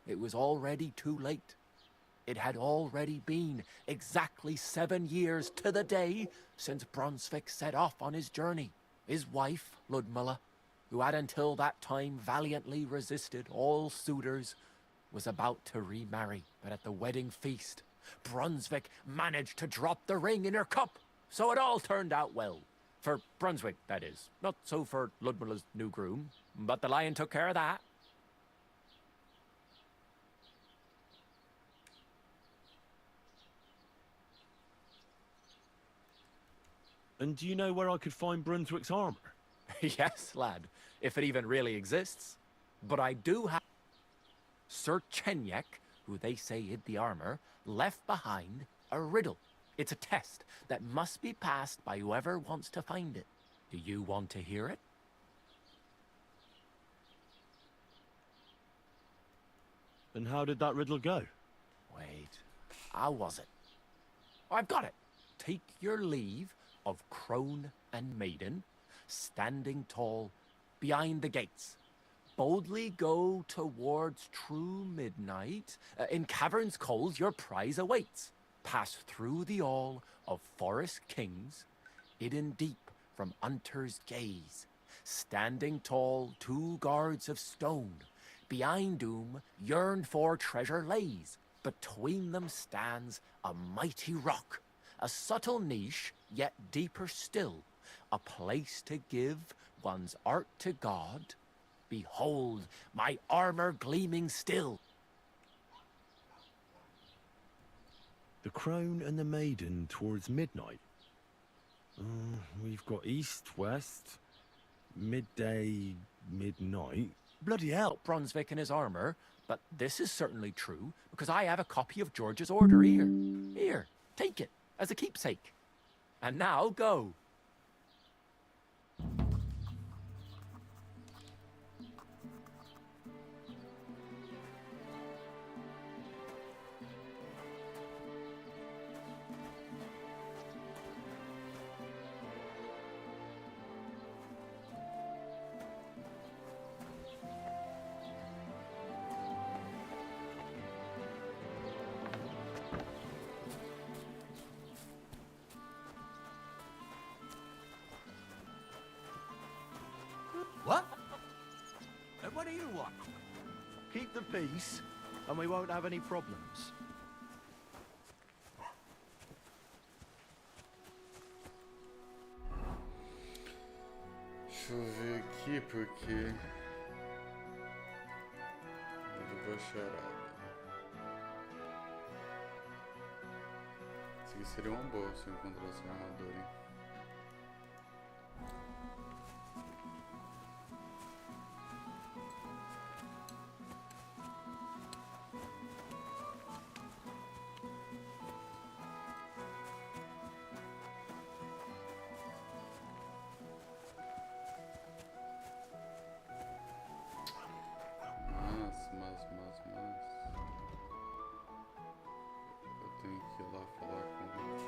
it was already too late. It had already been exactly 7 years to the day since Brunswick set off on his journey. His wife, Ludmilla, who had until that time valiantly resisted all suitors, was about to remarry. But at the wedding feast, Brunswick managed to drop the ring in her cup, so it all turned out well. For Brunswick, that is. Not so for Ludmilla's new groom, but the lion took care of that. And do you know where I could find Brunswick's armor? Yes, lad, if it even really exists. But I do have... Sir Chenyek, who they say hid the armor, left behind a riddle. It's a test that must be passed by whoever wants to find it. Do you want to hear it? And how did that riddle go? Wait, how was it? I've got it. Take your leave of crone and maiden, standing tall behind the gates. Boldly go towards true midnight. In caverns cold your prize awaits. Pass through the all of forest kings, hidden deep from hunter's gaze. Standing tall, 2 guards of stone, behind whom yearned for treasure lays. Between them stands a mighty rock, a subtle niche, yet deeper still, a place to give one's art to God. Behold, my armor gleaming still. The crone and the maiden towards midnight. We've got east, west, midday, midnight. Bloody hell, Brunswick and his armor, but this is certainly true, because I have a copy of George's order here. Here, take it, as a keepsake. And now, go. What do you want? Keep the peace, and we won't have any problems. Deixa eu ver aqui porque eu vou chorar. Isso aqui seria uma boa se eu encontrasse uma armadura, hein? Eu tenho que ir lá falar com o ferreiro.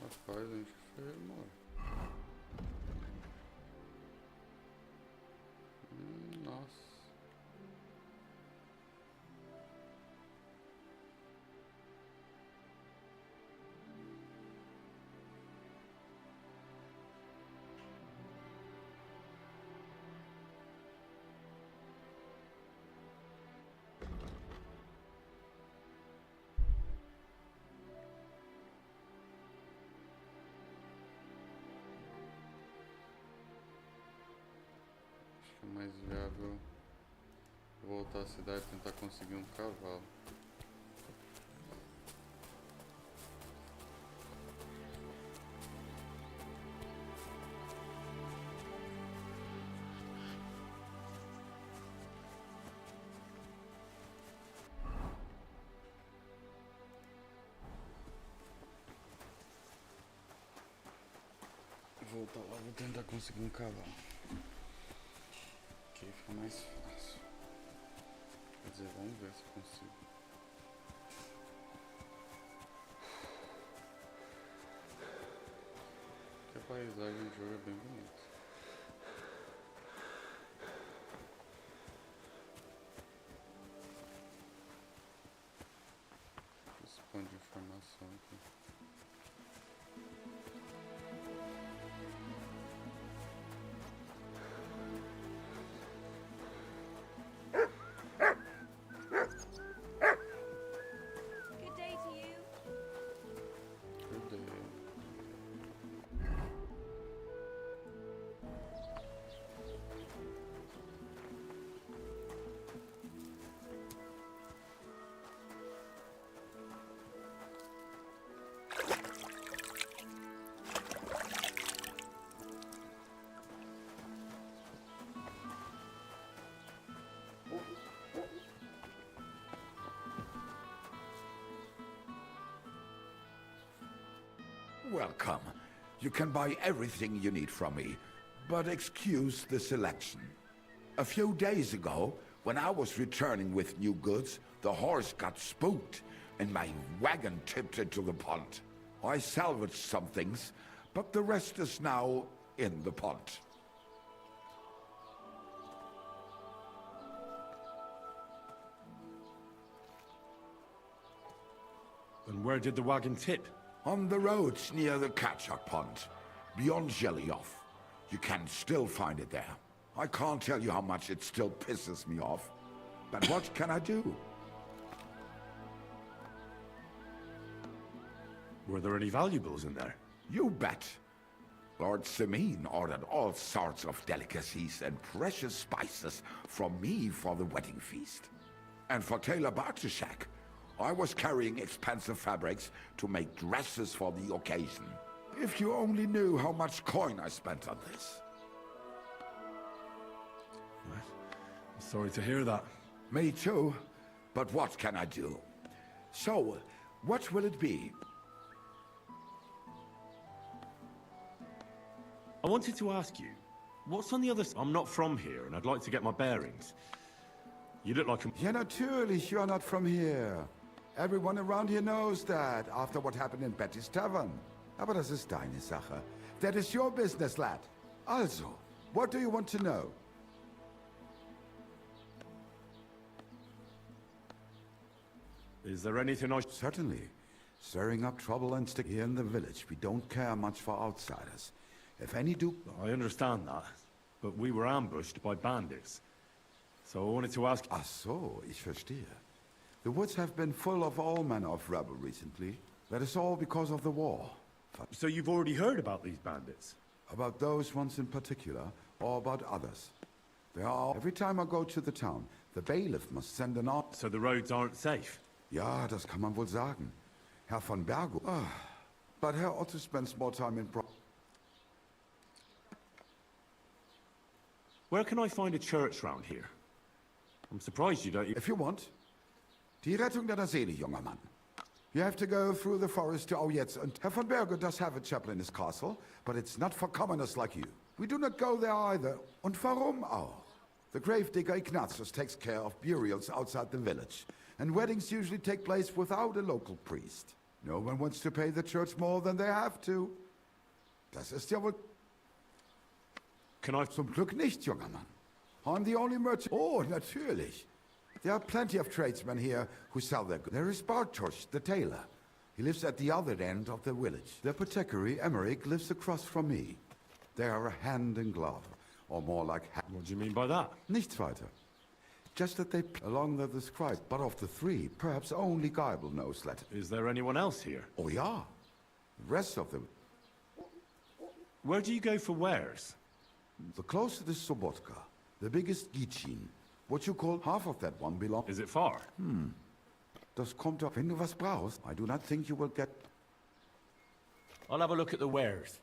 Rapaz, onde que foi ele mora? Nossa. É mais viável voltar à cidade e tentar conseguir um cavalo. Voltar lá, vou tentar conseguir um cavalo. Que aí fica mais fácil. Quer dizer, vamos ver se consigo. Que a paisagem do jogo é bem bonita. Expande informação aqui. Welcome. You can buy everything you need from me, but excuse the selection. A few days ago, when I was returning with new goods, the horse got spooked and my wagon tipped into the pond. I salvaged some things, but the rest is now in the pond. And where did the wagon tip? On the roads near the catch-up pond, beyond Jelly-off. You can still find it there. I can't tell you how much it still pisses me off, but what can I do? Were there any valuables in there? You bet. Lord Simin ordered all sorts of delicacies and precious spices from me for the wedding feast. And for Taylor Bartishak, I was carrying expensive fabrics to make dresses for the occasion. If you only knew how much coin I spent on this. I'm sorry to hear that. Me too, but what can I do? So, what will it be? I wanted to ask you, what's on the other side? I'm not from here, and I'd like to get my bearings. You look like a... Ja, natürlich, you're not from here. Everyone around here knows that, after what happened in Betty's Tavern. Aber das ist deine Sache. That is your business, lad. Also, what do you want to know? Is there anything I... Certainly. Stirring up trouble and stick here in the village. We don't care much for outsiders. If any do... I understand that, but we were ambushed by bandits. So I wanted to ask... Ach so, ich verstehe. The woods have been full of all manner of rebel recently. That is all because of the war. So you've already heard about these bandits? About those ones in particular, or about others. They are... Every time I go to the town, the bailiff must send an order. So the roads aren't safe? Ja, das kann man wohl sagen. Herr von Bergo... But Herr Otto spends more time in... Where can I find a church round here? I'm surprised you don't... If you want. Die Rettung deiner Seele, junger Mann. You have to go through the forest to Aujetz, and Herr von Berger does have a chapel in his castle, but it's not for commoners like you. We do not go there either. Und warum auch? The gravedigger Ignatius takes care of burials outside the village, and weddings usually take place without a local priest. No one wants to pay the church more than they have to. Das ist ja wohl... Can I... Zum Glück nicht, junger Mann. I'm the only merchant... Oh, natürlich. There are plenty of tradesmen here who sell their goods. There is Bartosz, the tailor. He lives at the other end of the village. The apothecary, Emmerich, lives across from me. They are a hand in glove, or more like... What do you mean by that? Nichts weiter. Just that they... Along the described, but of the three, perhaps only Geibel knows Latin. Is there anyone else here? Oh, yeah. The rest of them... Where do you go for wares? The closest is Sobotka, the biggest Gichin. What you call half of that one belongs... Is it far? Das kommt auf... Wenn du was brauchst, I do not think you will get... I'll have a look at the wares.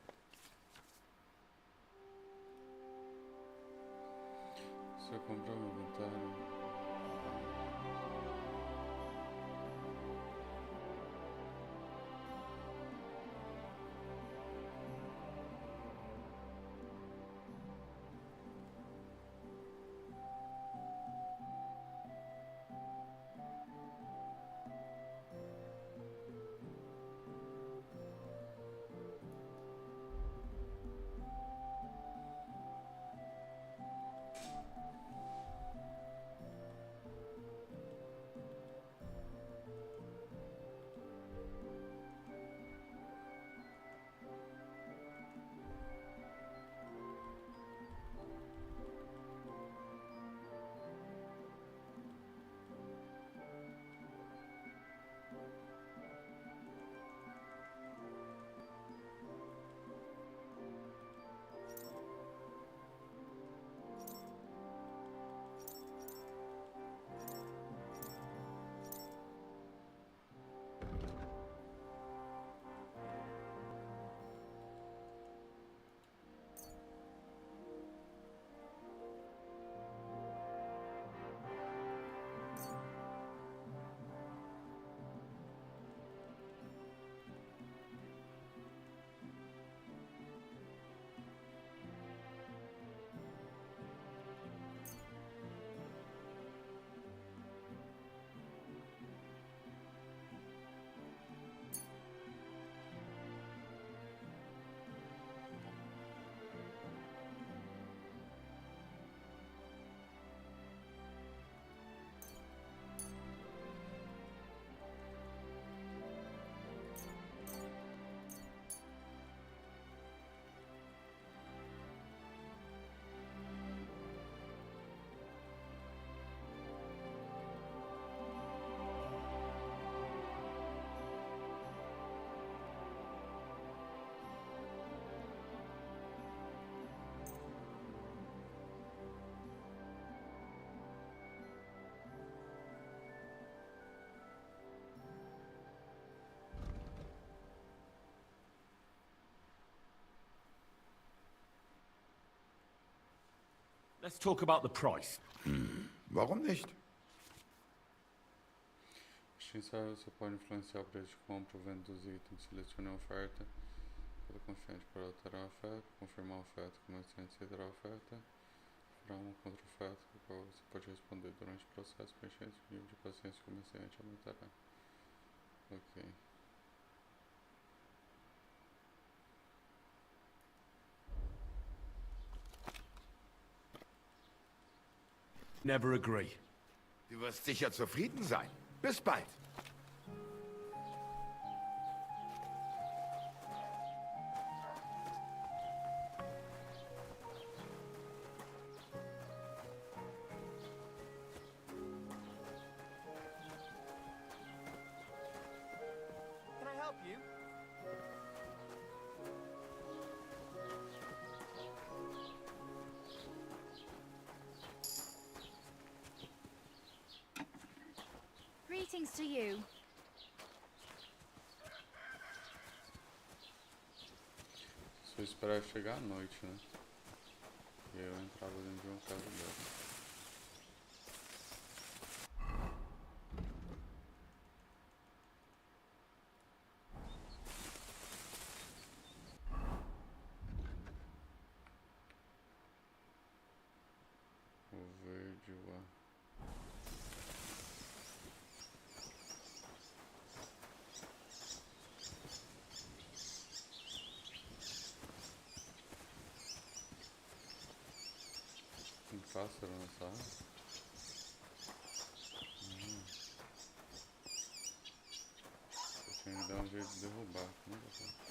Se eu comprar um inventário... Let's talk about the price. Warum nicht? Você pode influenciar o preço de compra ou venda dos itens. Selecione a oferta. Para confiante para alterar a oferta. Confirmar a oferta. O comerciante aceitará a oferta. Para uma contra-oferta, a qual você pode responder durante o processo. Preenchendo esse nível de paciência, o comerciante aumentará. Ok. Never agree. Du wirst sicher zufrieden sein. Bis bald. Can I help you? Greetings to you. Só esperar chegar à noite, né? E eu entrava dentro de uma casa dessa. O verde, o tem pássaro nessa área? Eu tinha que dar um jeito de derrubar, não dá pra...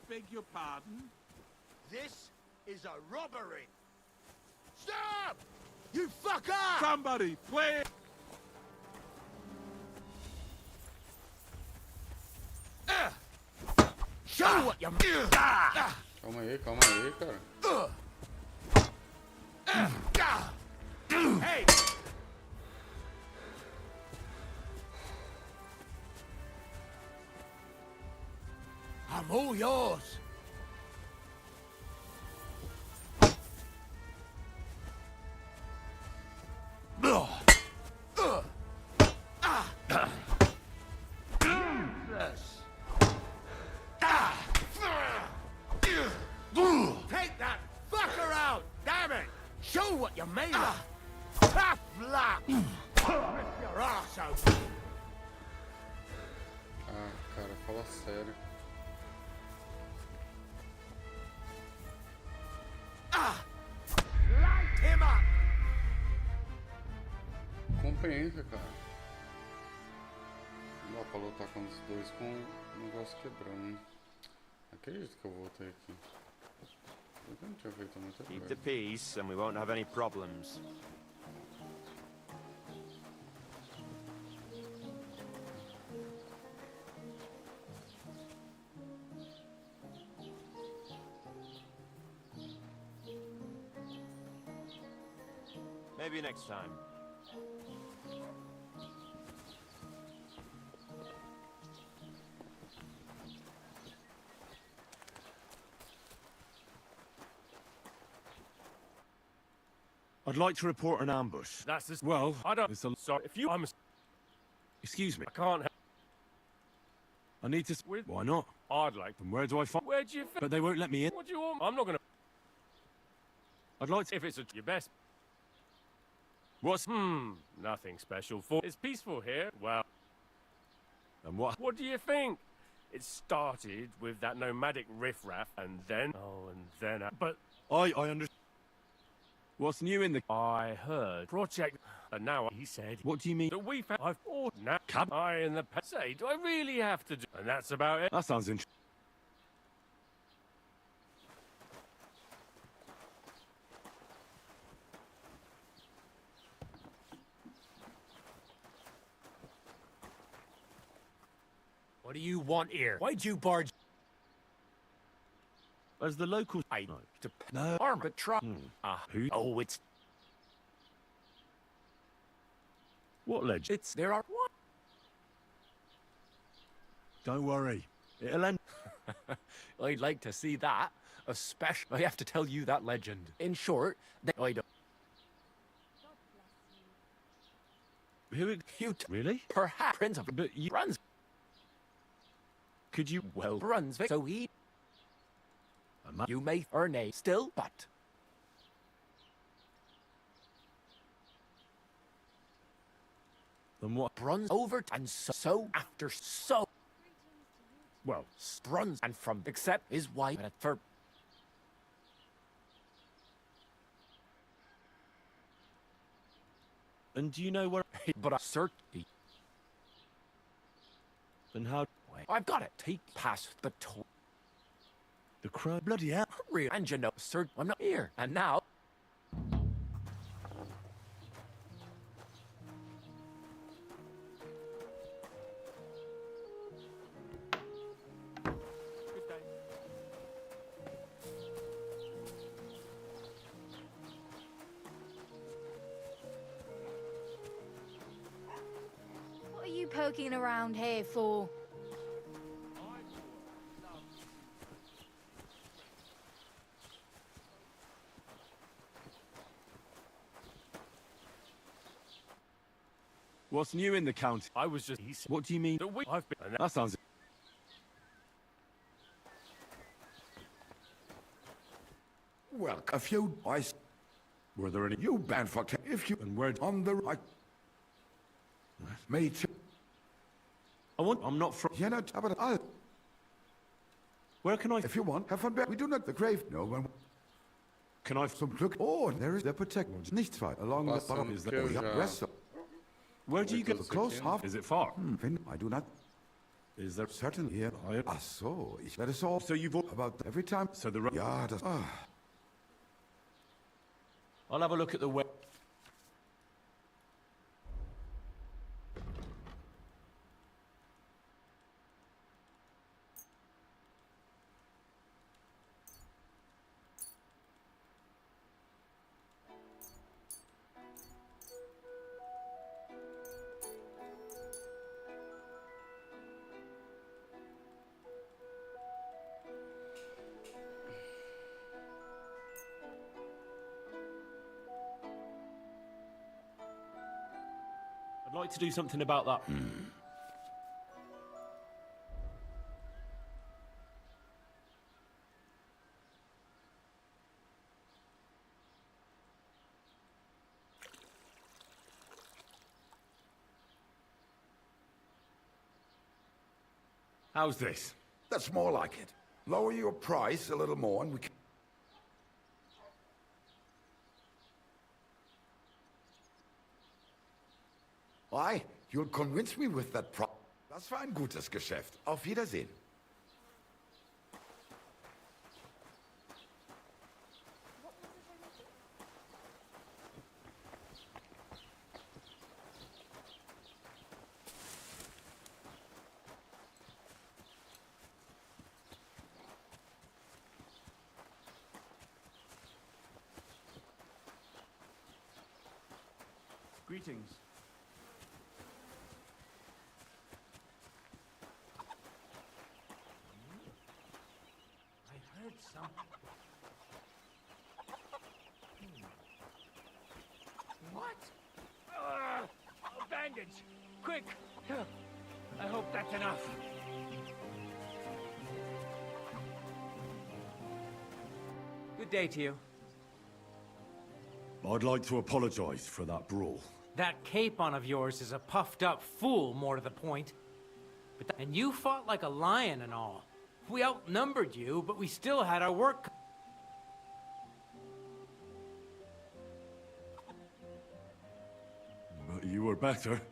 Beg your pardon? This is a robbery. Stop! You fucker! Somebody, please! Show what you... Calma aí, cara. Hey! I'm all yours. Take that fucker out! Damn it! Show what you're made of! Tough luck! Rip your ass open! Ah, cara, fala sério. Light him up! Compreenda, cara. Não dá pra lutar com os dois com o negócio quebrando, hein? Acredito que eu voltei aqui. Eu não tinha feito muita Keep coisa. the peace and we won't have any problems. Maybe next time. I'd like to report an ambush. That's this. Well, I don't. it's a... Sorry, if you. Excuse me. I can't. I need to... Why not? I'd like. And where do I find... Where do you? But they won't let me in. What do you want? I'm not gonna. I'd like to... If it's your best. What's... Nothing special for. It's peaceful here. Well. And what? What do you think? It started with that nomadic riffraff, and then. Oh, and then. But. I understand. What's new in the... I heard project, and now he said. What do you mean? That we found. I've ordered now. I and the say, do I really have to do? And that's about it. That sounds interesting. What do you want here? Why'd you barge? As the local... I know. No. Arbitron. Who? Oh, it's... What legend? It's... There are... What? Don't worry. It'll end... I'd like to see that. Especially... I have to tell you that legend. In short, I don't... Who... You... Really? Perhaps Prince of... But you... Runs... Could you... Well, Brunswick, so he... You may earn a still, but... Then what? Bruns over and so after so... Well... Bruns and from except his wife for... And do you know where... But I certainly... Then how... I've got it. Take past the toll. The crowd... Bloody hell. And you know, sir, I'm not here. And now... What are you poking around here for? What's new in the county? I was just... What do you mean? I've been... That sounds... Well, a few boys. Were there any... You banned for... If you... And where... On the right. Me too. I'm not from... You're not... But I'll... Where can I... If you want, have fun. We do not... The grave. No one... Can I... Some Glück. Oh, there is the protect. Nichts weit. Along the bottom is the... Oh, yeah, rest of... Where do you go? Close half. Is it far? I do not. Is there... Certain here. Ach so, ich werde es all... So you've... About every time. So the... Ja, das... I'll have a look at the web. I'd like to do something about that. How's this? That's more like it. Lower your price a little more and we can... Why? You'll convince me with that pro... Das war ein gutes Geschäft. Auf Wiedersehen. Greetings. I heard something. What? A bandage! Quick! I hope that's enough. Good day to you. I'd like to apologize for that brawl. That capon of yours is a puffed-up fool, more to the point. And you fought like a lion and all. We outnumbered you, but we still had our work. But you were better.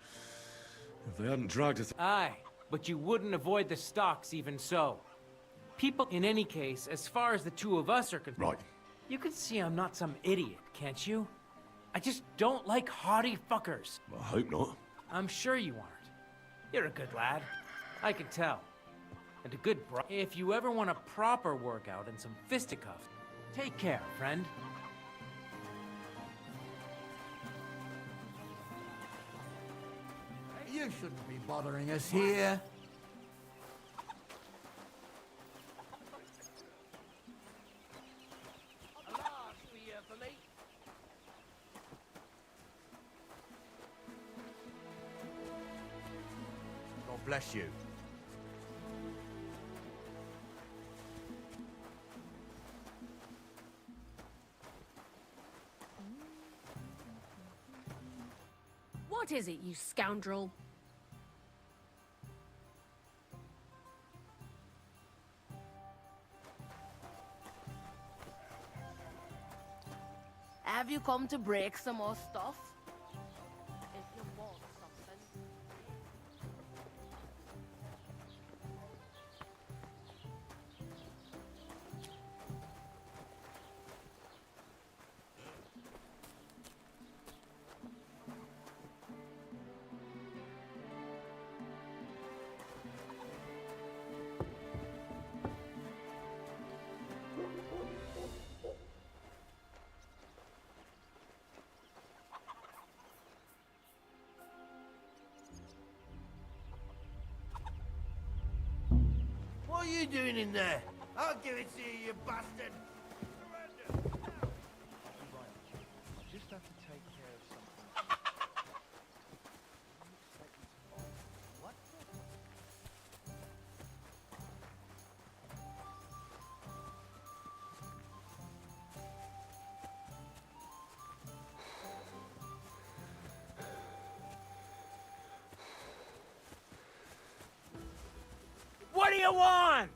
If they hadn't dragged us... Aye, but you wouldn't avoid the stocks even so. People, in any case, as far as the two of us are concerned... Right. You can see I'm not some idiot, can't you? I just don't like haughty fuckers. I hope not. I'm sure you aren't. You're a good lad. I can tell. And a good bro. If you ever want a proper workout and some fisticuffs, take care, friend. You shouldn't be bothering us here. God bless you. What is it, you scoundrel? Have you come to break some more stuff? If you want something. What are you doing in there? I'll give it to you, you bastard! Just have to take care of something. What? What do you want?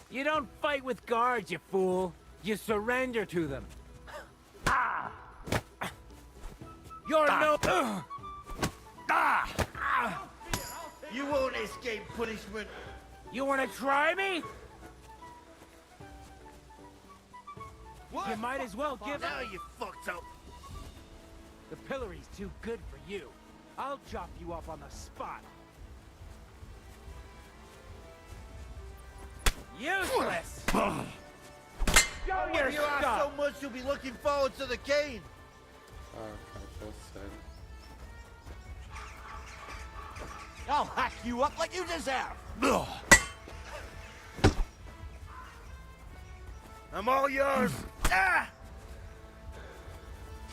You don't fight with guards, you fool. You surrender to them. Ah! You're no... Ah! You won't escape punishment. You want to try me? What? You might as well give Now it. you fucked up. The pillory's too good for you. I'll chop you up on the spot. Useless! Show your You are stuff! so much you'll be looking forward to the cane. I'll hack you up like you deserve. I'm all yours. Ah!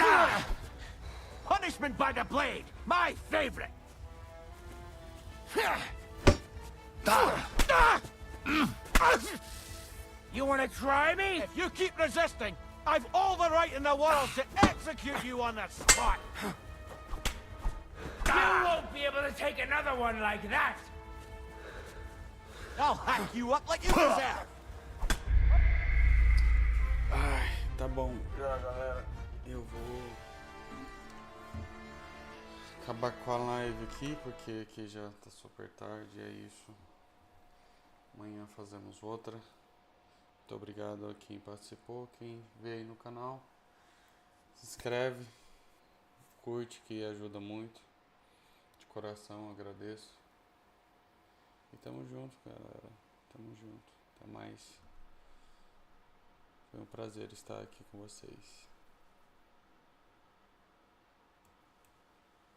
Ah! Punishment by the blade, my favorite. You want to try me? If you keep resisting, I've all the right in the world to execute you on the spot. You won't be able to take another one like that! I'll hack you up like you deserve. Ai, tá bom. Já, galera. Eu vou acabar com a live aqui, porque aqui já tá super tarde, é isso. Amanhã fazemos outra. Muito obrigado a quem participou, quem veio aí no canal. Se inscreve, curte, que ajuda muito. De coração, agradeço. E tamo junto, galera. Tamo junto. Até mais. Foi um prazer estar aqui com vocês.